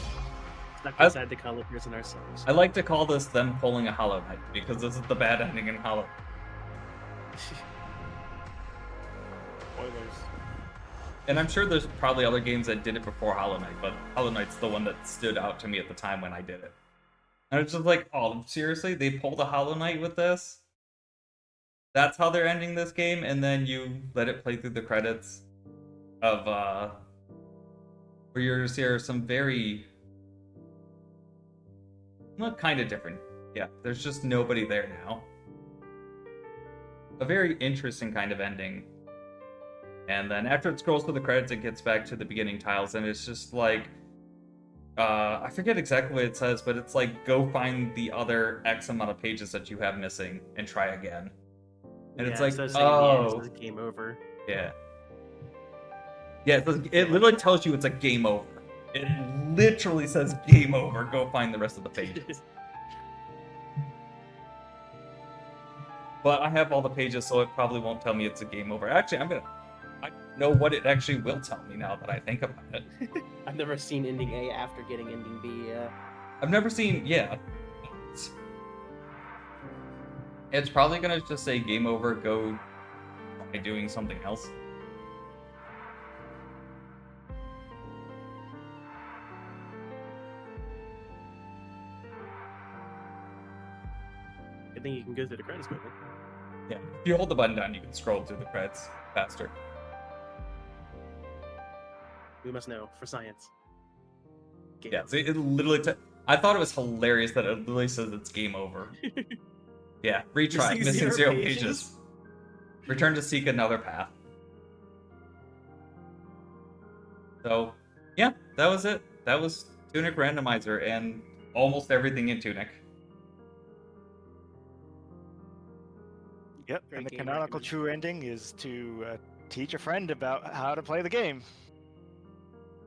stuck inside the Calipers and ourselves. I like to call this them pulling a Hollow Knight, because this is the bad ending in Hollow. Spoilers. And I'm sure there's probably other games that did it before Hollow Knight, but Hollow Knight's the one that stood out to me at the time when I did it. And it's just like, oh, seriously? They pulled a Hollow Knight with this? That's how they're ending this game? And then you let it play through the credits of, where you're just here some very... well, kind of different. Yeah, there's just nobody there now. A very interesting kind of ending. And then after it scrolls through the credits, it gets back to the beginning tiles, and it's just like, I forget exactly what it says, but it's like, go find the other X amount of pages that you have missing and try again. And yeah, it's like, it says game over. Yeah. Yeah, it literally tells you it's a game over. It literally says game over, go find the rest of the pages. But I have all the pages, so it probably won't tell me it's a game over. Actually, I know what it actually will tell me now that I think about it. I've never seen ending A after getting ending B. I've never seen, yeah. It's probably gonna just say game over, go try doing something else. I think you can go through the credits quickly. Yeah, if you hold the button down, you can scroll through the credits faster. We must know for science. Game Yeah, over. so it literally. I thought it was hilarious that it literally says it's game over. Yeah, retry. Missing 0 pages. Return to seek another path. So, yeah, that was it. That was Tunic Randomizer and almost everything in Tunic. Yep, Great and the game canonical recommended. true ending is to teach a friend about how to play the game.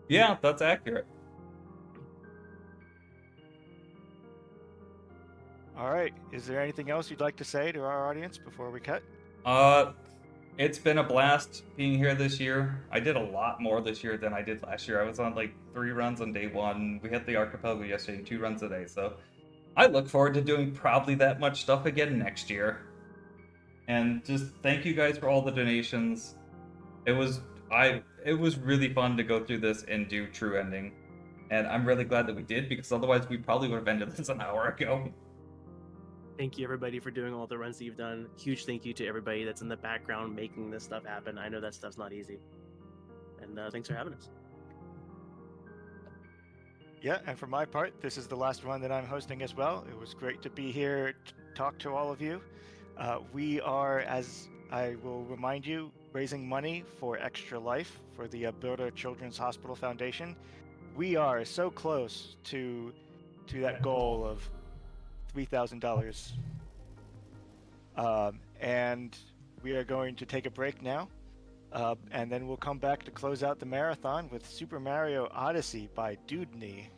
Yeah, that's accurate. All right, is there anything else you'd like to say to our audience before we cut? It's been a blast being here this year. I did a lot more this year than I did last year. I was on like 3 runs on day 1. We hit the archipelago yesterday and 2 runs today. So I look forward to doing probably that much stuff again next year. And just thank you guys for all the donations. It was It was really fun to go through this and do true ending, and I'm really glad that we did because otherwise we probably would have ended this an hour ago. Thank you, everybody, for doing all the runs that you've done. Huge thank you to everybody that's in the background making this stuff happen. I know that stuff's not easy. And thanks for having us. Yeah, and for my part, this is the last one that I'm hosting as well. It was great to be here to talk to all of you. We are, as I will remind you, raising money for Extra Life for the Alberta Children's Hospital Foundation. We are so close to that goal of $3,000. And we are going to take a break now. And then we'll come back to close out the marathon with Super Mario Odyssey by Dudney.